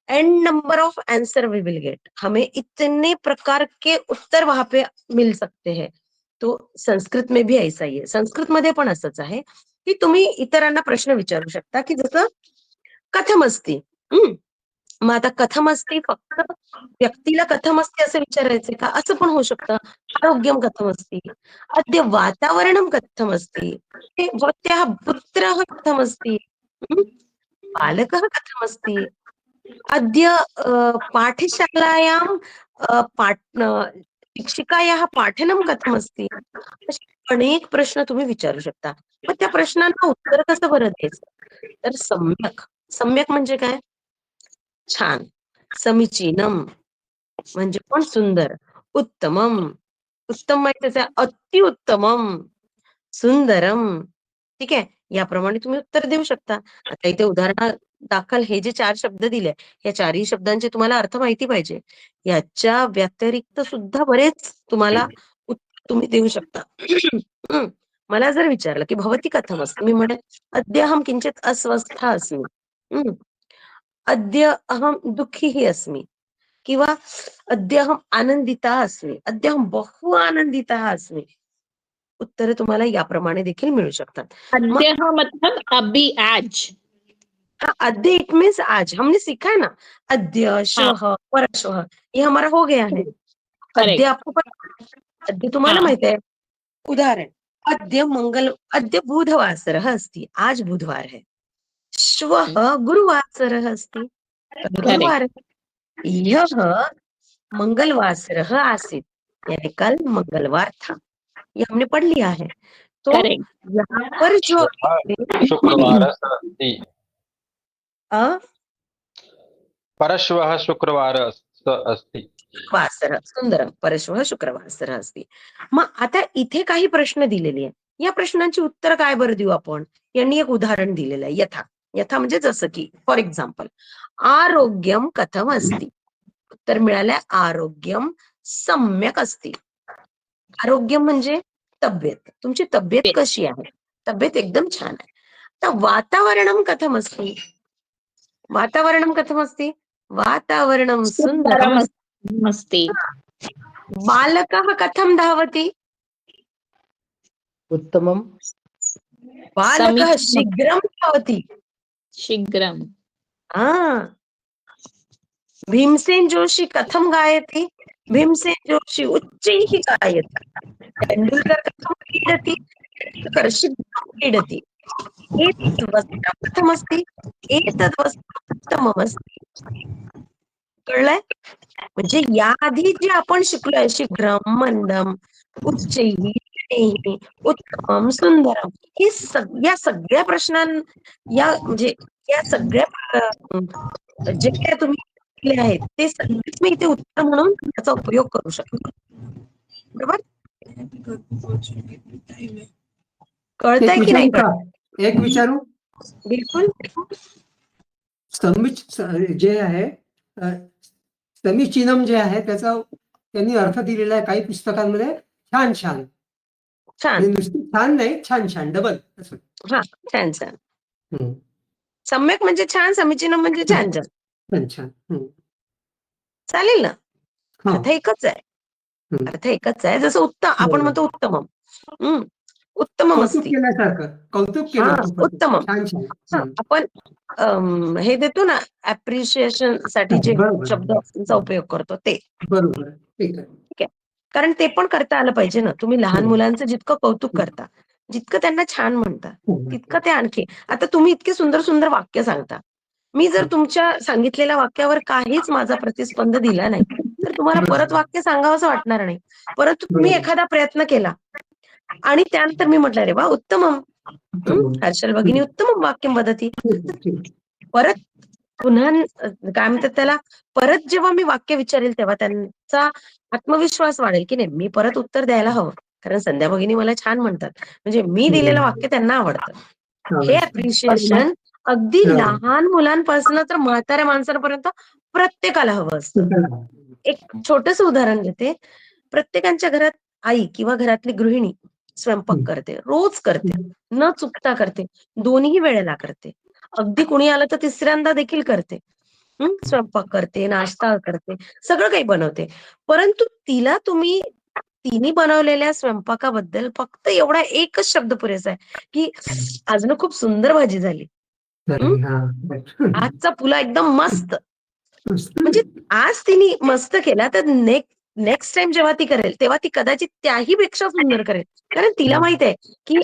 And number of answer we will get. हमें इतने प्रकार के उत्तर वहां पे मिल सकते हैं. तो संस्कृत में भी ऐसा ही आहे. संस्कृत मध्ये पण असंच आहे की तुम्ही इतरांना प्रश्न विचारू शकता की जसं कथम अस्ति. मग आता कथम अस्ति फक्त व्यक्तीला कथम अस्ति असं विचारायचंय का, असं पण होऊ शकतं. आरोग्यम कथम अस्ति, अद्य वातावरणम कथम अस्ति, भवत्याः पुत्रः कथम अस्ति, बालकः कथम अस्ति, अद्य पाठशालायां शिक्षिकायाः पाठनं कथम अस्ति. असे अनेक प्रश्न तुम्ही विचारू शकता. मग त्या प्रश्नांना उत्तर कसं बरं द्यायचं. तर सम्यक, सम्यक म्हणजे काय, छान. समीचीनम म्हणजे पण सुंदर. उत्तमम, उत्तम माहितीच आहे, अतिउत्तमम, सुंदरम. ठीक आहे, याप्रमाणे तुम्ही उत्तर देऊ शकता. आता इथे उदाहरणा दाखल हे जे 4 शब्द दिले, या 4ही शब्दांचे तुम्हाला अर्थ माहिती पाहिजे. याच्या व्यतिरिक्त सुद्धा बरेच तुम्हाला उत्तर तुम्ही देऊ शकता. मला जर विचारलं की भवती कथम अस्ति, मी म्हणेन अद्य अहं किंचित अस्वस्था अस्मि, अद्य अहं दुःखी अस्मि, किंवा अद्य अहं आनंदिता अस्मि, अद्य अहं बहु आनंदिता अस्मि. उत्तरे तुम्हाला याप्रमाणे देखील मिळू शकतात. अद्य मतलब अभी, आज. अद्य इट मीन्स आज. हमने सीखा है ना, अद्य, श्वः, परश्वः, ये हमारा हो गया है. अद्य आपको अद्य तुम्हाला माहित आहे. उदाहरण, अद्य बुधवासरः अस्ति, आज बुधवार है. श्वः गुरुवासरः अस्ति, कल गुरुवार है. ह्यः मंगलवासरः आसीत्, यानी कल मंगलवार था. ये हमने पढ़ लिया है. तो यहाँ पर जो शुक्रवार अस्ति, परश्वः शुक्रवार अस्ति. वासरः, सुंदरम, परश्वः शुक्रवासरः अस्ति. मग आता इथे काही प्रश्न दिलेले आहे. या प्रश्नांची उत्तर काय बरं देऊ आपण. यांनी एक उदाहरण दिलेलं आहे. यथा, यथा म्हणजे जसं की फॉर एक्झाम्पल, आरोग्यम कथम अस्ति. उत्तर मिळालंय आरोग्यम सम्यक अस्ति. आरोग्य म्हणजे तब्येत, तुमची तब्येत कशी आहे. तब्येत एकदम छान आहे. तर वातावरणम कथम अस्ति, वातावरणम कथम अस्ति, वातावरणम सुंदरम अस्ति. बालकः कथम धावति, उत्तमम. बालकः शीघ्रं धावति. शीघ्रम. भीमसेन जोशी कथम गायति, भीमसेन जोशी उच्चैः गायति. तेंडुलकर कथम क्रीडति, तेंडुलकर शीघ्रं क्रीडति. एतत् वस्त्रं कथमस्ति, एतत् वस्त्रं उत्तममस्ति. कळलंय. म्हणजे याआधी जे आपण शिकलोय, शीघ्रम, मंदम, उच्चैः, शनैः, उत्तमम, सुंदरम, हे या सगळ्या प्रश्नां या म्हणजे या सगळ्या जे काय तुम्ही शिकले आहेत ते सगळेच मी इथे उत्तर म्हणून त्याचा उपयोग करू शकतो. बरोबर. कळतंय की नाही कळत. एक विचारू. बिलकुल. जे आहे समीचीनम जे आहे त्याचा त्यांनी अर्थ दिलेला आहे काही पुस्तकांमध्ये छान छान. छान. नुसती छान नाही, छान छान, डबल. हा, छान छान. सम्यक म्हणजे छान, समीचीनम म्हणजे छान छान. छान छान. चालेल ना. अर्थ एकच आहे. अर्थ एकच आहे. जसं उत्तम आपण म्हणतो उत्तमम. उत्तममस्ति. कौतुक हा, केलं खूपच. उत्तमम. छान छान. हा, आपण हे देतो ना ऍप्रिशिएशन साठी जे बरोबर शब्दांचा उपयोग करतो ते. बरोबर ठीक आहे. ठीक आहे. कारण ते पण करता आलं पाहिजे ना. तुम्ही लहान मुलांचं जितकं कौतुक करता, जितकं त्यांना छान म्हणता, तितकं ते आणखी. आता तुम्ही इतके सुंदर सुंदर वाक्य सांगता. मी जर तुमच्या सांगितलेल्या वाक्यावर काहीच माझा प्रतिस्पंद दिला नाही, तर तुम्हाला परत वाक्य सांगावंसं वाटणार नाही. परंतु तुम्ही एखादा प्रयत्न केला आणि त्यानंतर मी म्हटलं, अरे वा उत्तमम. हर्षल भगिनी उत्तमम वाक्यम वदती. परत पुन्हा काय म्हणतात त्याला, परत जेव्हा मी वाक्य विचारेल तेव्हा त्यांचा आत्मविश्वास वाढेल की नाही मी परत उत्तर द्यायला हवं. कारण संध्या भगिनी मला छान म्हणतात, म्हणजे मी दिलेलं वाक्य त्यांना आवडतं. हे अप्रिशिएशन अगदी लहान मुलांपासून तर म्हाताऱ्या माणसांपर्यंत प्रत्येकाला हवं असतं. एक छोटस उदाहरण घेते. प्रत्येकाच्या घरात आई किंवा घरातली गृहिणी स्वयंपाक करते, रोज करते, न चुकता करते, दोन्ही वेळेला करते. अगदी कुणी आलं तर तिसऱ्यांदा देखील करते. स्वयंपाक करते, नाश्ता करते, सगळं काही बनवते. परंतु तिला तुम्ही तिने बनवलेल्या स्वयंपाकाबद्दल फक्त एवढा एकच शब्द पुरेसा आहे की आज ना खूप सुंदर भाजी झाली. आजचा पुला एकदम मस्त. म्हणजे आज तिने मस्त केला तर नेक्स्ट टाइम जेव्हा ती करेल तेव्हा ती कदाचित त्याही पेक्षा सुंदर करेल. कारण तिला माहित आहे की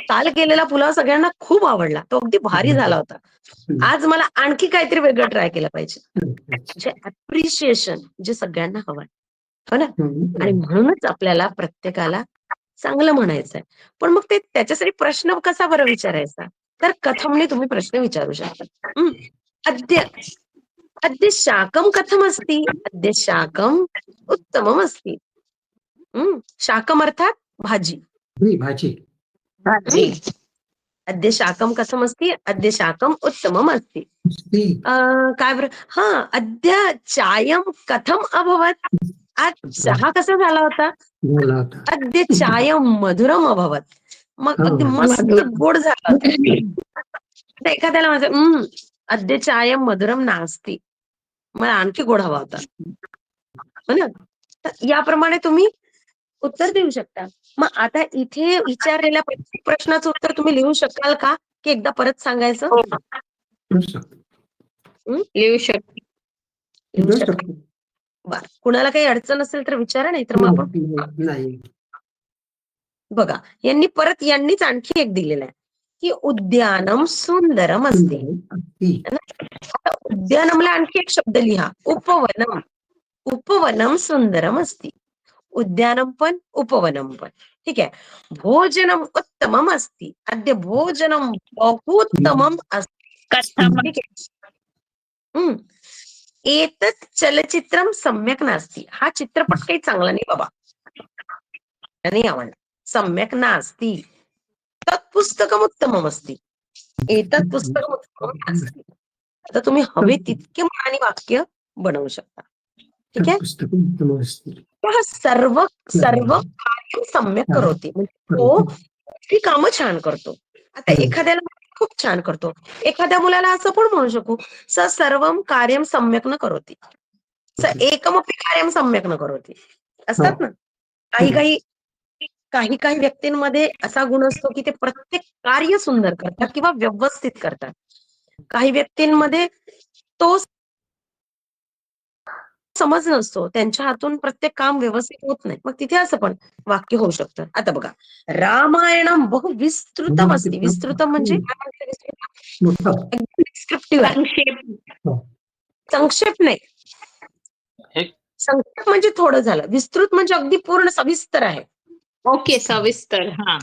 काल केलेला पुलाव सगळ्यांना खूप आवडला, तो अगदी भारी झाला होता. आज मला आणखी काहीतरी वेगळं ट्राय केलं पाहिजे. म्हणजे अप्रिशिएशन जे सगळ्यांना हवंय, हो ना. आणि म्हणूनच आपल्याला प्रत्येकाला चांगलं म्हणायचंय. पण मग ते त्याच्यासाठी प्रश्न कसा बरं विचारायचा, तर कथमने तुम्ही प्रश्न विचारू शकता. अद्य अद्य शाकम कथमस्ति. अद्य शाकम उत्तममस्ति. शाकम अर्थात भाजी. भाजी. अद्य शाकम कथमस्ति. अद्य शाकम उत्तमम अस्ति. काय बरं, हा, अद्य चायम कथम अभवत. आज चहा कसा झाला होता. अद्य चायम मधुरम अभवत. मग अगदी मस्त गोड झाला होता. एखाद्याला माझं अद्य चायम मधुरम नास्ति, मला आणखी गोड हवा होता, हो ना. तर याप्रमाणे तुम्ही उत्तर देऊ शकता. मग आता इथे विचारलेल्या प्रत्येक प्रश्नाचं उत्तर तुम्ही लिहू शकाल का, की एकदा परत सांगायचं. लिहू शकते. लिहू शकता. बर, कुणाला काही अडचण असेल तर विचारा, नाही तर मग आपण बघा. यांनीच आणखी एक दिलेलं आहे की उद्यानम सुंदरम असते. आता उद्यानमला आणखी एक शब्द लिहा, उपवनम. उपवनम सुंदरम अस्ति. उद्यानम पण उपवनम पण. ठीक आहे. भोजनम उत्तमम अस्ति. अद्य भोजनम बहुत्तमम अस्ति. ठीक आहे. एतत् चलचित्रम सम्यक नास्ति. हा चित्रपट काही चांगला नाही बाबा, नाही आवडला. सम्यक नास्ति. तत् पुस्तकम उत्तमम अस्ति. एतत् पुस्तकम उत्तमम नास्ति. आता तुम्ही हवे तितके मनाने वाक्य बनवू शकता. ठीक आहे. सर्व कार्य सम्यक करोति, म्हणजे तो ती कामं छान करतो. आता एखाद्याला खूप छान करतो, एखाद्या मुलाला असं पण म्हणू शकू, स सर्वम कार्यम सम्यक न करोति, स एकमपि कार्यम सम्यक न करोति. असतात ना काही व्यक्तींमध्ये असा गुण असतो की ते प्रत्येक कार्य सुंदर करतात किंवा व्यवस्थित करतात. काही व्यक्तींमध्ये तो समज नसतो, त्यांच्या हातून प्रत्येक काम व्यवस्थित होत नाही. मग तिथे असं पण वाक्य होऊ शकतं. आता बघा, रामायणम बहु विस्तृतम अस्ति. विस्तृतम म्हणजे डिस्क्रिप्टिव्ह आहे, संक्षेप नाही. संक्षेप म्हणजे थोडं झालं, विस्तृत म्हणजे अगदी पूर्ण सविस्तर आहे. ओके, सविस्तर. हा,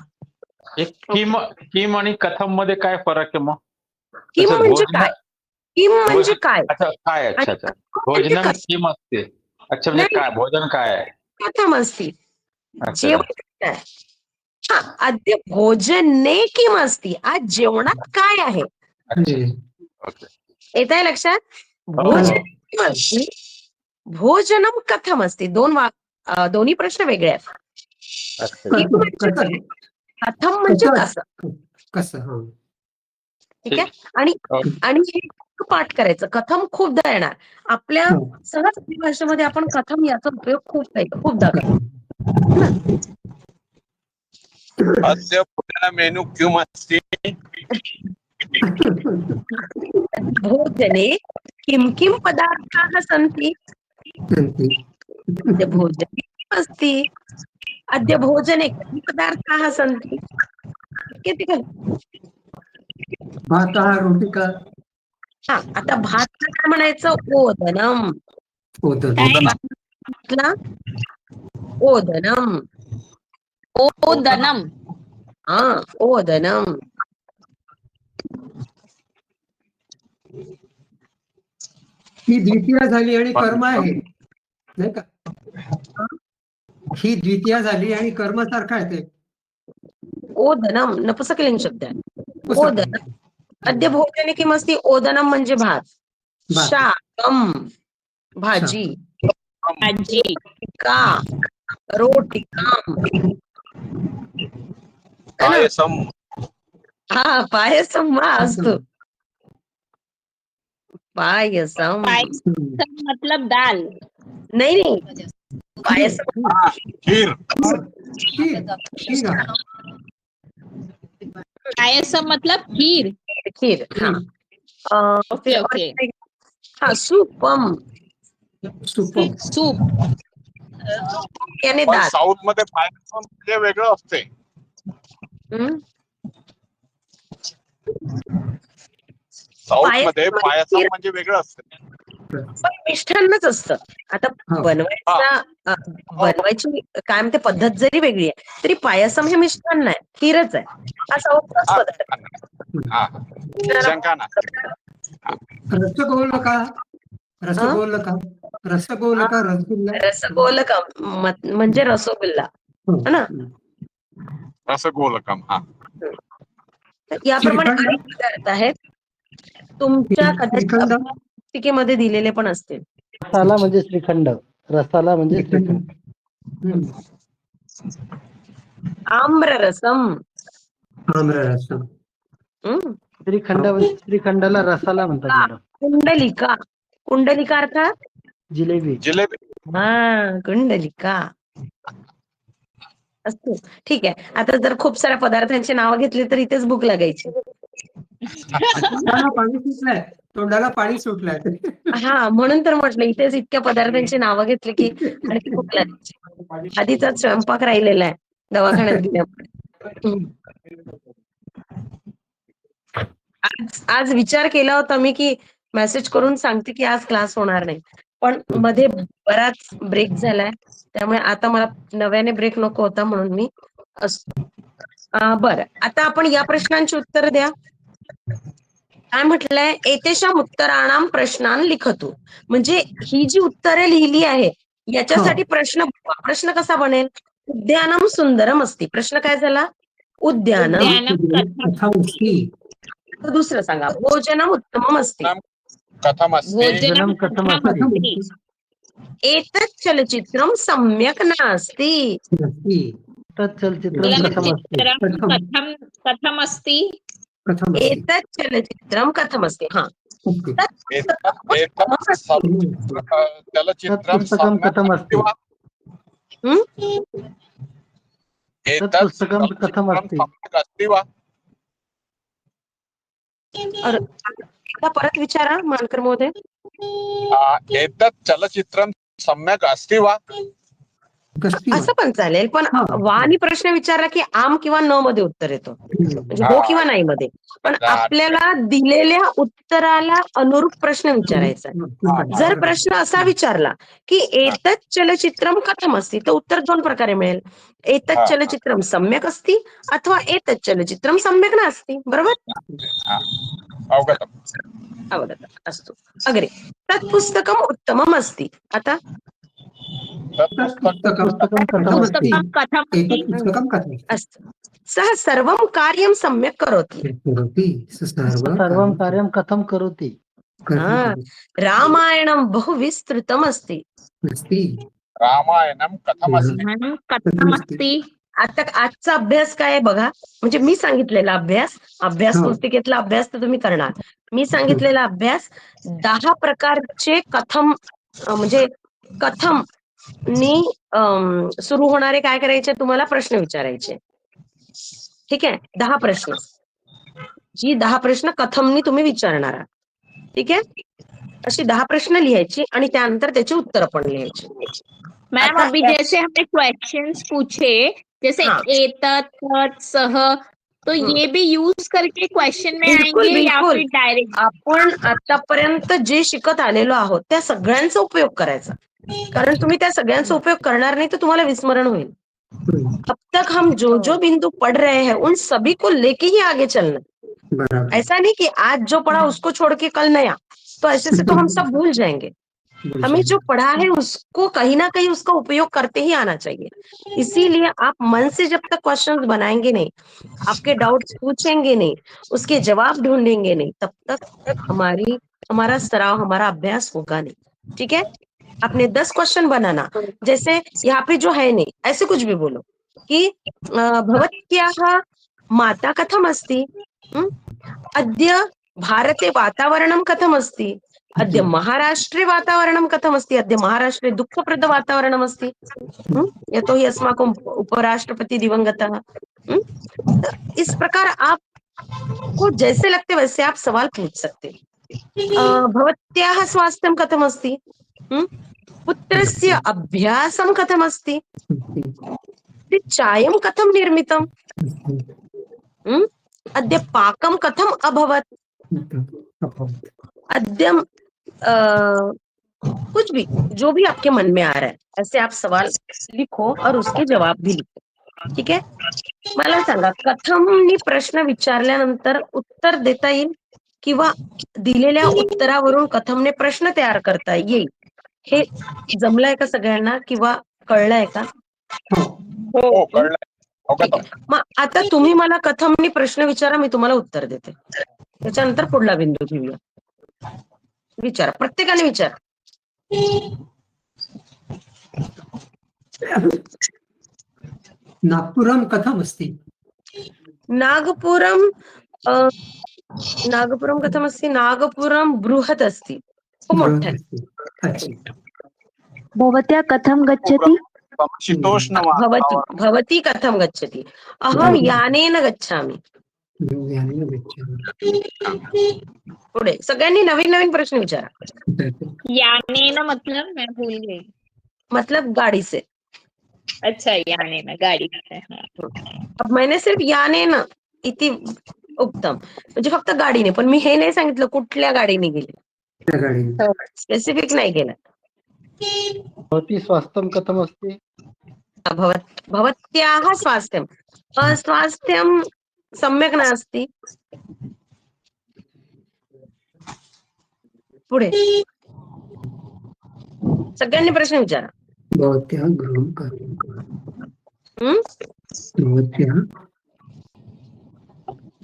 किम आणि कथम मध्ये काय फरक आहे मग. किम म्हणजे काय, किम म्हणजे काय. अच्छा, काय. अच्छा, भोजनम किम असते. अच्छा, म्हणजे काय भोजन काय आहे. कथम अस्ति, जेवण काय. हा, अद्य भोजने किम अस्ति. आज जेवणात काय आहे. येत आहे लक्षात. भोजन किम अस्ति, भोजनम कथम अस्ति. दोन्ही प्रश्न वेगळे आहेत. कथम म्हणजे कसं. ठीक आहे. आणि हे पाठ करायचं. कथम खूपदा येणार आपल्या सहज भाषेमध्ये. आपण कथम याचा उपयोग खूपदा करतो. अद्य भोजन मेनू किम् अस्ति? भोजने किं किं पदार्थाः सन्ति? सन्ति। अद्य भोजने किम् अस्ति? अद्य भोजने कति पदार्थाः सन्ति? शक्यते खलु? भातः रोटिका हा, आता भातला काय म्हणायचं? ओदनम. ओदन. भातला ओदनम. ओदनम. हा, ओदनम. ही द्वितीया झाली आणि कर्म आहे नाही का? ही द्वितीया झाली आणि कर्म सारखं आहे ते. ओदनम नपुंसकलिंग शब्द आहे. पुस्तक. ओदनम. अद्य भोजने किमस्ति? ओदनम म्हणजे भात. भात. शाकम भाजी. भाजी. रोटिका रोटिकाम. पायसम. हा, पायसम वा अस्तु. पायसम. पायसम मतलब दाल. नहीं नहीं, पायसम खीर. क्षीर. पायसम मतलब खीर. खीर. हाँ. ओके फिर ओके. हाँ, सूपम. सूप. यानी पण दाल. साऊथ मध्ये पायसम म्हणजे वेगळं असते. हम्म? साऊथ पायसम मध्ये म्हणजे पायसम खीर. म्हणजे वेगळं असते. पण मिष्टान्नच असतं. आता बनवायची काय म्हणते पद्धत जरी वेगळी आहे तरी पायसम हे मिष्टान्न आहे, खीरच आहे. हा साऊथचाच हा, पदार्थ हा, शंका ना. रसगोलका. रसगोलका. रसगोलका रसगुल्ला. रसगोलका म्हणजे रसगुल्ला है ना. रसगोलकम. हा. तर याप्रमाणे श्रीखंड. अनेक पदार्थ आहेत. तुमच्या कदाचित श्रीखंड. पुस्तिकेमध्ये दिलेले पण असतील. रसाला म्हणजे श्रीखंड. रसाला म्हणजे श्रीखंड. आम्ररसम. आम्ररसम. श्रीखंडाला रसाला म्हणतात मॅडम. कुंडलिका. कुंडलिका अर्थात जिलेबी. जिलेबी. हा, कुंडलिका असतो. ठीक आहे. आता जर खूप साऱ्या पदार्थांची नावं घेतली तर इथेच भूक लागायची. पाणी सुटलंय, तोंडाला पाणी सुटलंय. हा, म्हणून तर म्हटलं इथेच इतक्या पदार्थांची नावं घेतली की आणखी भूक लागायची. आधीचा स्वयंपाक राहिलेला आहे दवाखान्यात गेल्यामुळे. आज विचार केला होता मी की मेसेज करून सांगते की आज क्लास होणार नाही, पण मध्ये बराच ब्रेक झालाय त्यामुळे आता मला नव्याने ब्रेक नको होता म्हणून मी असतो. बरं, आता आपण या प्रश्नांची उत्तर द्या. काय म्हटलंय? एतेषाम उत्तराणाम प्रश्नान लिखतु. म्हणजे ही जी उत्तरे लिहिली आहे याच्यासाठी प्रश्न कसा बनेल? उद्यानम सुंदरम असती. प्रश्न काय झाला? उद्यानम. दुसरं सांगा. भोजनम उत्तमम असती. कथम असते. भोजनम कथम कथम अस्ति? अस्ति? एतत् चलचित्रम सम्यक् नास्ति. तत् चलचित्रं कथम अस्ति? कथम कथम अस्ति? एतत् चलचित्रम कथमस्ति. हा, चलचित्रं पुस्तकं कथम अस्ति? तत् पुस्तकं कथम अस्ति? अस्ति वा? परत विचारा मानकर महोदय. एतत् चलचित्रं सम्यक् अस्ति वा? असं पण चालेल, पण वानी प्रश्न विचारला की आम किंवा न मध्ये उत्तर येतो, म्हणजे हो किंवा नाही मध्ये. पण आपल्याला दिलेल्या उत्तराला अनुरूप प्रश्न विचारायचा. जर प्रश्न असा विचारला की एतत् चलचित्रम कथम अस्ति, तर उत्तर दोन प्रकारे मिळेल. एतत् चलचित्रम सम्यक् अस्ति अथवा एतत् चलचित्रम सम्यक् नास्ति. बरोबर? अवगतम्. अस्तु, अग्रे. तत् पुस्तकम् उत्तमम् अस्ति. आता पुस्तकं कथम अस्ति? अस्तु. सः सर्वं कार्यं सम्यक् करोति. सर्वं कार्यं कथं करोति? रामायणं बहु विस्तृतम् अस्ति. रामायणं कथम अस्ति? कथम अस्ति? आता आजचा अभ्यास काय आहे बघा. म्हणजे मी सांगितलेला अभ्यास पुस्तिकेतला अभ्यास तर तुम्ही करणार. मी सांगितलेला अभ्यास 10 प्रकारचे कथम, म्हणजे कथम नी सुरू होणारे काय करायचे, तुम्हाला प्रश्न विचारायचे. ठीक आहे, 10 प्रश्न. जी 10 प्रश्न कथमनी तुम्ही विचारणार आहात. ठीक आहे, अशी 10 प्रश्न लिहायची आणि त्यानंतर त्याची उत्तरं पण लिहायची. मैम आता अभी जैसे हमने क्वेश्चंस पूछे, जैसे हाँ। एतत् तत् सह, तो ये भी यूज करके क्वेश्चन में बिलकुल आएंगे या बिलकुल. फिर डायरेक्ट? आपण आतापर्यंत जे शिकत आलेलो आहोत त्या सगळ्यांचा उपयोग करायचा, कारण तुम्ही त्या सगळ्यांचा उपयोग करणार नाही तर तुम्हाला विस्मरण होईल. अब तक हम जो जो बिंदु पढ़ रहे हैं उन सभी को लेके ही आगे चलना. बराबर. ऐसा नहीं कि आज जो पढ़ा उसको छोड़ के कल नया, तो ऐसे से तो हम सब भूल जाएंगे. हमें जो पढ़ा है उसको कहीं ना कहीं उसका उपयोग करते ही आना चाहिए. इसीलिए आप मन से जब तक क्वेश्चंस बनाएंगे नहीं, आपके डाउट्स पूछेंगे नहीं, उसके जवाब ढूंढेंगे नहीं, तब तक हमारा सराव, हमारा अभ्यास होगा नहीं. ठीक है, आपने 10 क्वेश्चन बनाना. जैसे यहाँ पे जो है नहीं, ऐसे कुछ भी बोलो कि भवत्याः माता कथम अस्ति, अद्य भारते वातावरणं कथम अस्ति, अद्य महाराष्ट्रे वातावरणं कथम अस्ति, अद्य महाराष्ट्रे दुःखप्रद वातावरणम् अस्ति, यतोहि अस्माकं उपराष्ट्रपति दिवंगतः. इस प्रकार आपको जैसे लगते वैसे आप सवाल पूछ सकते. भवत्याः स्वास्थ्यं कथम अस्ति, पुत्रस्य अभ्यासं कथम अस्ति, चायं कथं निर्मितम्, अद्य पाकं कथम अभवत्, अद्य कुछ भी, जो भी आपके मन में आ रहा है ऐसे आप सवाल लिखो और उसके जवाब भी लिखो. ठीक आहे, मला सांगा, कथमनी प्रश्न विचारल्यानंतर उत्तर देता येईल किंवा दिलेल्या उत्तरावरून कथमने प्रश्न तयार करता येईल, हे जमलंय का सगळ्यांना किंवा कळलंय का? हो कळलं. ठीक आहे, मग आता तुम्ही मला कथमनी प्रश्न विचारा, मी तुम्हाला उत्तर देते. त्याच्यानंतर पुढला बिंदू घेऊया. विचारा, प्रत्येकाने विचारा. नागपुरम कथम अस्ति? नागपुरम नागपुरम कथम अस्ति, नागपुरम बृहत् अस्ति, खूप मोठं आहे. अच्छा. भवत्या कथं गच्छति? शीतोष्ण भवती वातावरण. भवती कथं गच्छति? अहम यानेन गच्छामि. पुढे सगळ्यांनी नवीन नवीन प्रश्न विचारा. याने ना मतलब मैं भूल गई. मतलब गाड़ी से. अच्छा, याने ना गाड़ी से. हाँ. अब मैंने सिर्फ यानेन इति उक्तम, म्हणजे फक्त गाडीने, पण मी हे नाही सांगितलं कुठल्या गाडीने गेले, स्पेसिफिक नाही केलं. भवती स्वास्थ्यं कथम अस्ति? भवत्याः स्वास्थ्यं, स्वास्थ्यं सम्यक् नास्ति. पुढे सगळ्यांनी प्रश्न विचारा. भवत्याः गृहं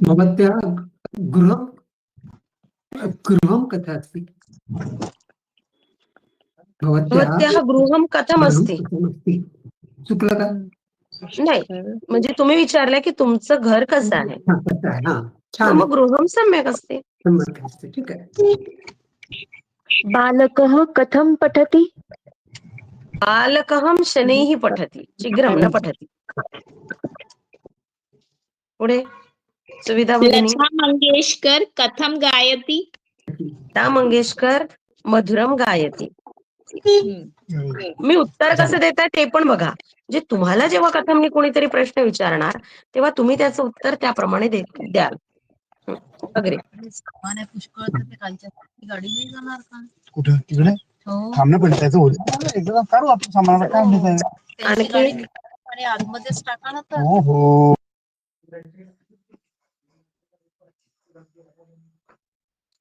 भवत्याः गृहं कथा अस्ति? भवत्याः गृहं कथम अस्ति? चुकलं का? नाही, म्हणजे तुम्ही विचारलं की तुमचं घर कसं आहे, छान. मग गृहं सम्यक् अस्ति. ठीक आहे. बालकः कथं पठति? बालकः शनैः पठति, शीघ्रं न पठति. पुढे सुविधा भगिनी. लता मंगेशकर कथम गायति? लता मंगेशकर मधुरम गायति. मी उत्तर कसं देताय ते पण बघा. जे तुम्हाला जेव्हा कथमनी कोणीतरी प्रश्न विचारणार तेव्हा तुम्ही त्याचं उत्तर त्याप्रमाणे द्याल. अग्रे. पुष्कळ तर ते कालच्या गाडी नाही जाणार का? कुठे तिकडे थांबणं पण त्याचं होतं एकदा काढू आपण सामानाला, काय म्हणते आणखी आणि आतमध्येच टाका ना तर. हो हो.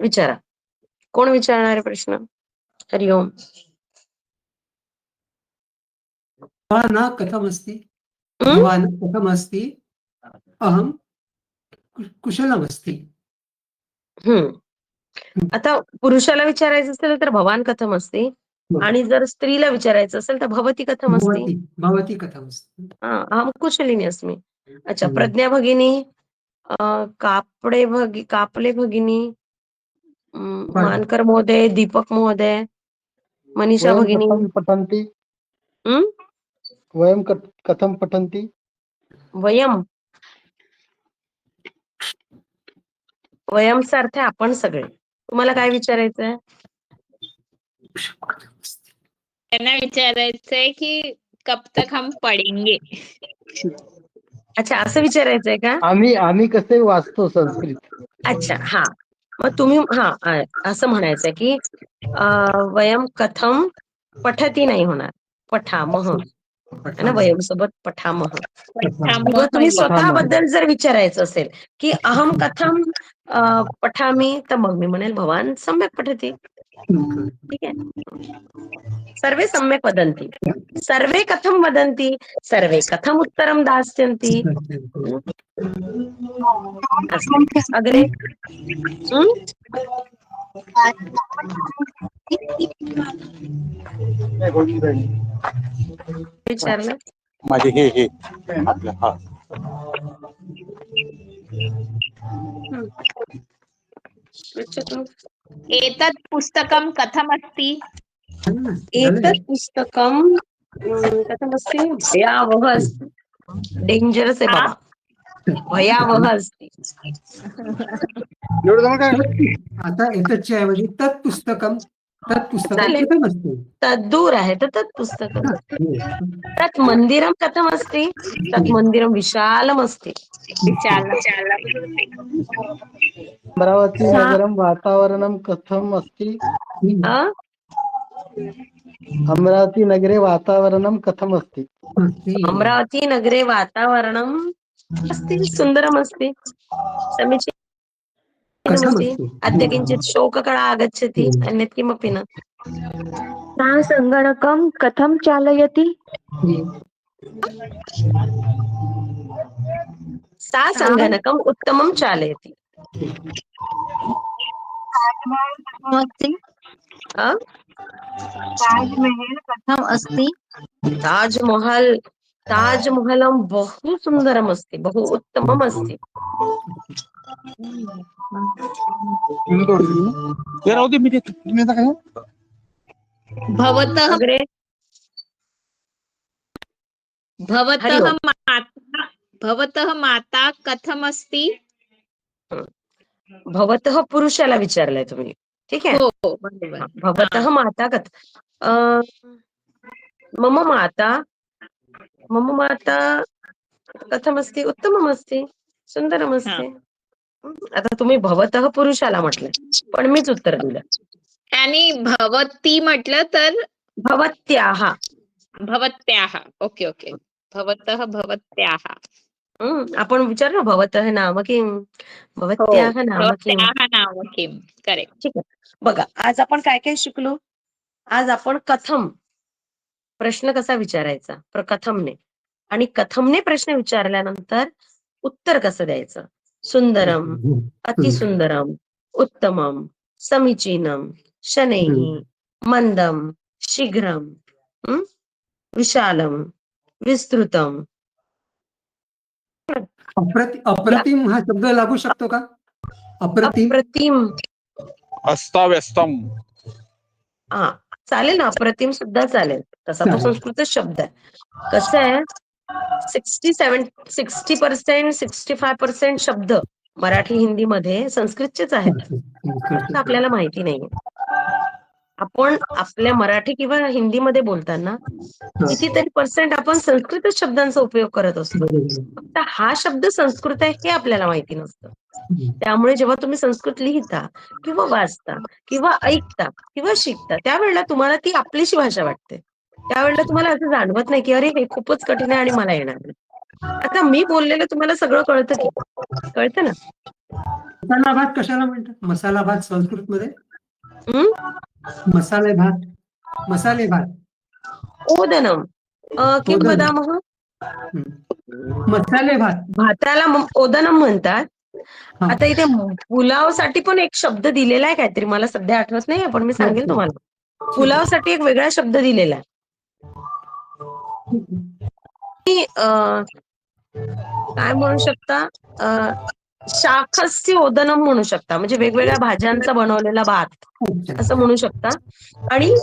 विचारा, कोण विचारणारे प्रश्न? हरिओम. भवान् कथमस्ति? भवान् कथमस्ति? अहं कुशलमस्ति. आता पुरुषाला विचारायचं असेल तर भवान कथम असते, आणि जर स्त्रीला विचारायचं असेल तर भवती कथम असते. भवती कथमस्ति? अहम कुशलिनी अस्मि. अच्छा, प्रज्ञा भगिनी, कापले भगिनी, मानकर महोदय, दीपक महोदय, मनीषा भगिनी. पठन्ति? वयं कथं पठन्ति? वयम वयमचा अर्थ आहे आपण सगळे. तुम्हाला काय विचारायचंय? त्यांना विचारायचंय की कब तक हम पढ़ेंगे. अच्छा, असं विचारायचंय का? आम्ही कसे वाचतो संस्कृत? अच्छा, हा. मग तुम्ही असं म्हणायचं की वयम कथम पठती नाही होणार, पठामह. है ना, वयम सोबत पठामह. किंवा तुम्ही स्वतःबद्दल जर विचारायचं असेल की अहम कथम पठामी, तर मग मी म्हणेल भवान सम्यक पठती. ठीक आहे. सर्वे सम्यक वदन्ति, सर्वे कथम वदन्ति, सर्वे कथम उत्तरम दास्यन्ति. अग्रे. विचारलं माझे हे आपलं हा एतत् पुस्तकं कथमस्ति. एतत् पुस्तकं कथमस्ति, भयावह अस्ति. डेंजरस आहे हा? बाबा, भयावह अस्ति. आता एतच्च्या ऐवजी तत्पुस्तकम, तत्पुस्तकम चालेल. कुठं असते? तद्दूर आहे तर तत् पुस्तकं. तत् मंदिरं कथमस्ति, तत् मंदिरं विशालमस्ति. अमरावती नगरं वातावरणं कथम् अस्ति? अमरावती नगरे वातावरणं कथम् अस्ति? अमरावती नगरे वातावरणम् अस्ति, सुन्दरमस्ति, समीचीनमस्ति. अद्य किञ्चित् शोककळा आगच्छति, अन्यत् किमपि न. सा सङ्गणकं कथं चालयति? सा सङ्गणकम् उत्तमं चालयति. ताजमहल कथम अस्ति? ताजमहलं बहु सुन्दरम् अस्ति, बहु उत्तमम् अस्ति. भवतः अग्रे. भवतः माता कथमस्ति. भवतः पुरुषाला विचारलंय तुम्ही, ठीक आहे. हो, बरोबर. भवतः माता मम माता कथमस्ति, उत्तममस्ति, सुन्दरमस्ति. आता तुम्ही भवतः पुरुषाला म्हटलंय, पण मीच उत्तर दिलं. आणि भवती म्हटलं तर भवत्याः. ओके. भवतः भवत्याः. आपण विचारलं भवतः नाम किम, भवत्याः नाम किम. नाम किम. करेक्ट. ठीक आहे. बघा, आज आपण काय काय शिकलो. आज आपण कथम, प्रश्न कसा विचारायचा कथमने, आणि कथमने प्रश्न विचारल्यानंतर उत्तर कसं द्यायचं. सुंदरम, अतिसुंदरम, उत्तमम, समीचीनम, शनैः, मंदम, शीघ्रम, विशालम, विस्तृतम. अप्रतिम हा शब्द लागू शकतो का? अप्रतिम. अस्ताव्यस्तम. हा, चालेल ना, अप्रतिम सुद्धा चालेल. तसा तो संस्कृत शब्द आहे. कसं आहे, 60% 65% शब्द मराठी हिंदी मध्ये संस्कृतचेच आहेत, आपल्याला माहिती नाही. आपण आपल्या मराठी किंवा हिंदी मध्ये बोलताना कितीतरी पर्सेंट आपण संस्कृत शब्दांचा उपयोग करत असतो. फक्त हा शब्द संस्कृत आहे हे आपल्याला माहिती नसतं. त्यामुळे जेव्हा तुम्ही संस्कृत लिहिता किंवा वाचता किंवा ऐकता किंवा शिकता, त्यावेळेला तुम्हाला ती आपलीशी भाषा वाटते. त्यावेळेला तुम्हाला असं जाणवत नाही की अरे हे खूपच कठीण आहे आणि मला येणार नाही. आता मी बोललेलं तुम्हाला सगळं कळतं की, कळतं ना. मसाला भात कशाला म्हणतात? मसाला भात संस्कृत मध्ये मसाले भात. ओदनम किं वदामः. मसाले भात, भाताला ओदनम म्हणतात. आता इथे पुलावसाठी पण एक शब्द दिलेला आहे काहीतरी, मला सध्या आठवत नाही, पण मी सांगेल तुम्हाला. पुलावसाठी एक वेगळा शब्द दिलेला आहे. काय म्हणू शकता, शाखस्य ओदनम म्हणू शकता, म्हणजे वेगवेगळ्या भाज्यांचा बनवलेला भात असं म्हणू शकता. आणि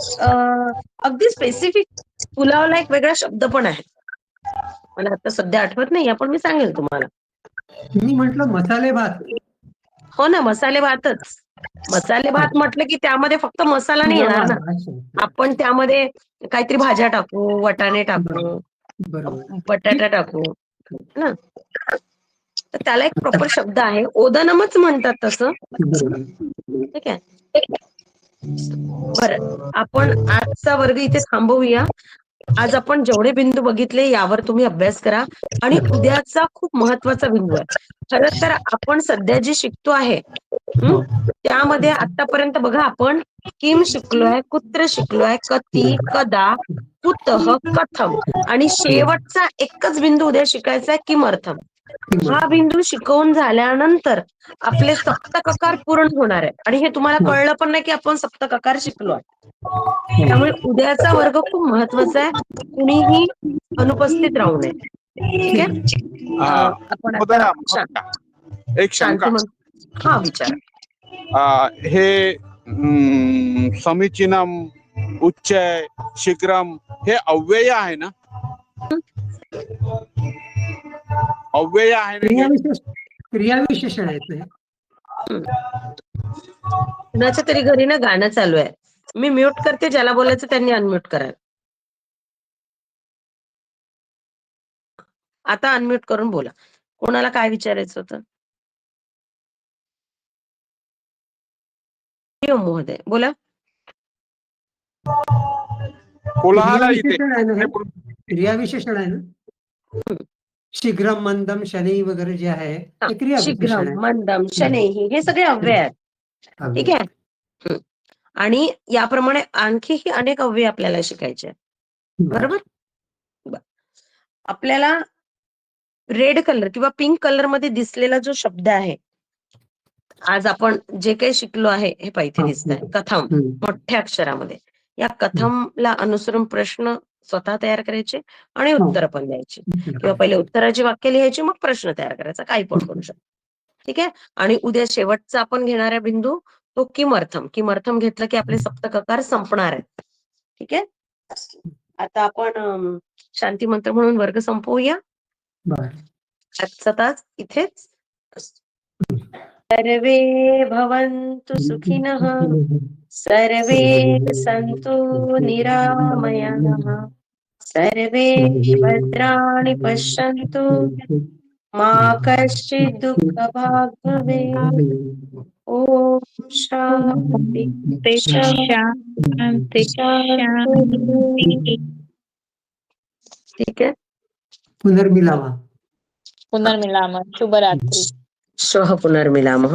अगदी स्पेसिफिक पुलावला एक वेगळा शब्द पण आहे, मला आता सध्या आठवत नाही, पण मी सांगेल तुम्हाला. मी म्हटलं मसाले भात. हो ना, मसाले भातच. मसाले भात म्हटलं की त्यामध्ये फक्त मसाला नाही येणार ना. अच्छा. आपण त्यामध्ये काहीतरी भाज्या टाकू, वाटाणे टाकू, बरोबर. बटाटा टाकू ना. तर त्याला एक प्रॉपर शब्द आहे, ओदनमच म्हणतात तसं. बरोबर. ठीक आहे. बरं, आपण आजचा वर्ग इथे थांबवूया. आज आपण जेवढे बिंदू बघितले यावर तुम्ही अभ्यास करा आणि उद्याचा खूप महत्वाचा बिंदू आहे. खरं तर आपण सध्या जे शिकतो आहे त्यामध्ये आतापर्यंत बघा आपण किम शिकलोय, कुत्र शिकलोय, कती, कदा, कुतः, कथम आणि शेवटचा एकच बिंदू उद्या शिकायचा आहे किमर्थम. हा बिंदू शिकवून झाल्यानंतर आपले सप्तककार पूर्ण होणार आहे आणि हे तुम्हाला कळलं पण नाही की आपण सप्तककार शिकलो. त्यामुळे उद्याचा वर्ग खूप महत्वाचा आहे. कुणीही अनुपस्थित राहू नये. ठीक आहे. आपण आता एक शंका. हा विचारा. हे समीचीनम, उच्चय, शीघ्रम हे अव्यय आहे ना? अव्यय आहे ना? क्रियाविशेषण आहेत ना. कुणाच्या तरी घरी ना गाणं चालू आहे. मी म्यूट करते, ज्याला बोलायचं त्यांनी अनम्यूट करा. आता अनम्यूट करून बोला. कोणाला काय विचारायचं होतं? महोदय बोला. क्रियाविशेषण आहे ना, क्रियाविशेषण आहे ना. शीघ्रम, मंदम, शनै वगैरे जे आहे ते क्रियाविशेषण शीघ्रम, आहे. मंदम, शनैः हे सगळे अव्यय आहेत. ठीक आहे. आणि याप्रमाणे आणखीही अनेक अव्यय आपल्याला शिकायचे. बरोबर. आपल्याला रेड कलर किंवा पिंक कलर मध्ये दिसलेला जो शब्द आहे, आज आपण जे काही शिकलो आहे हे पाहिजे दिसत आहे. कथम मोठ्या अक्षरामध्ये. या कथमला अनुसरून प्रश्न स्वतः तयार करायचे आणि उत्तर पण द्यायची, किंवा पहिले उत्तराची वाक्य लिहायची मग प्रश्न तयार करायचा, काही पण करू शकतो. ठीक आहे. आणि उद्या शेवटचा आपण घेणारा बिंदू तो किमर्थम. किमर्थम घेतलं की आपले सप्तककार संपणार आहेत. ठीक आहे. आता आपण शांती मंत्र म्हणून वर्ग संपवूया. आजचा तास इथेच. सर्वे भवन्तु सुखिनः, सर्वे सन्तु निरामयाः, सर्वे भद्राणि पश्यन्तु, मा कश्चित् दुःखभाग् भवेत्. ओम शांति शांति शांति. ठीक आहे. पुनर्मिलामः. पुनर्मिलामः. शुभरात्री. श्वः पुनर्मिलामः.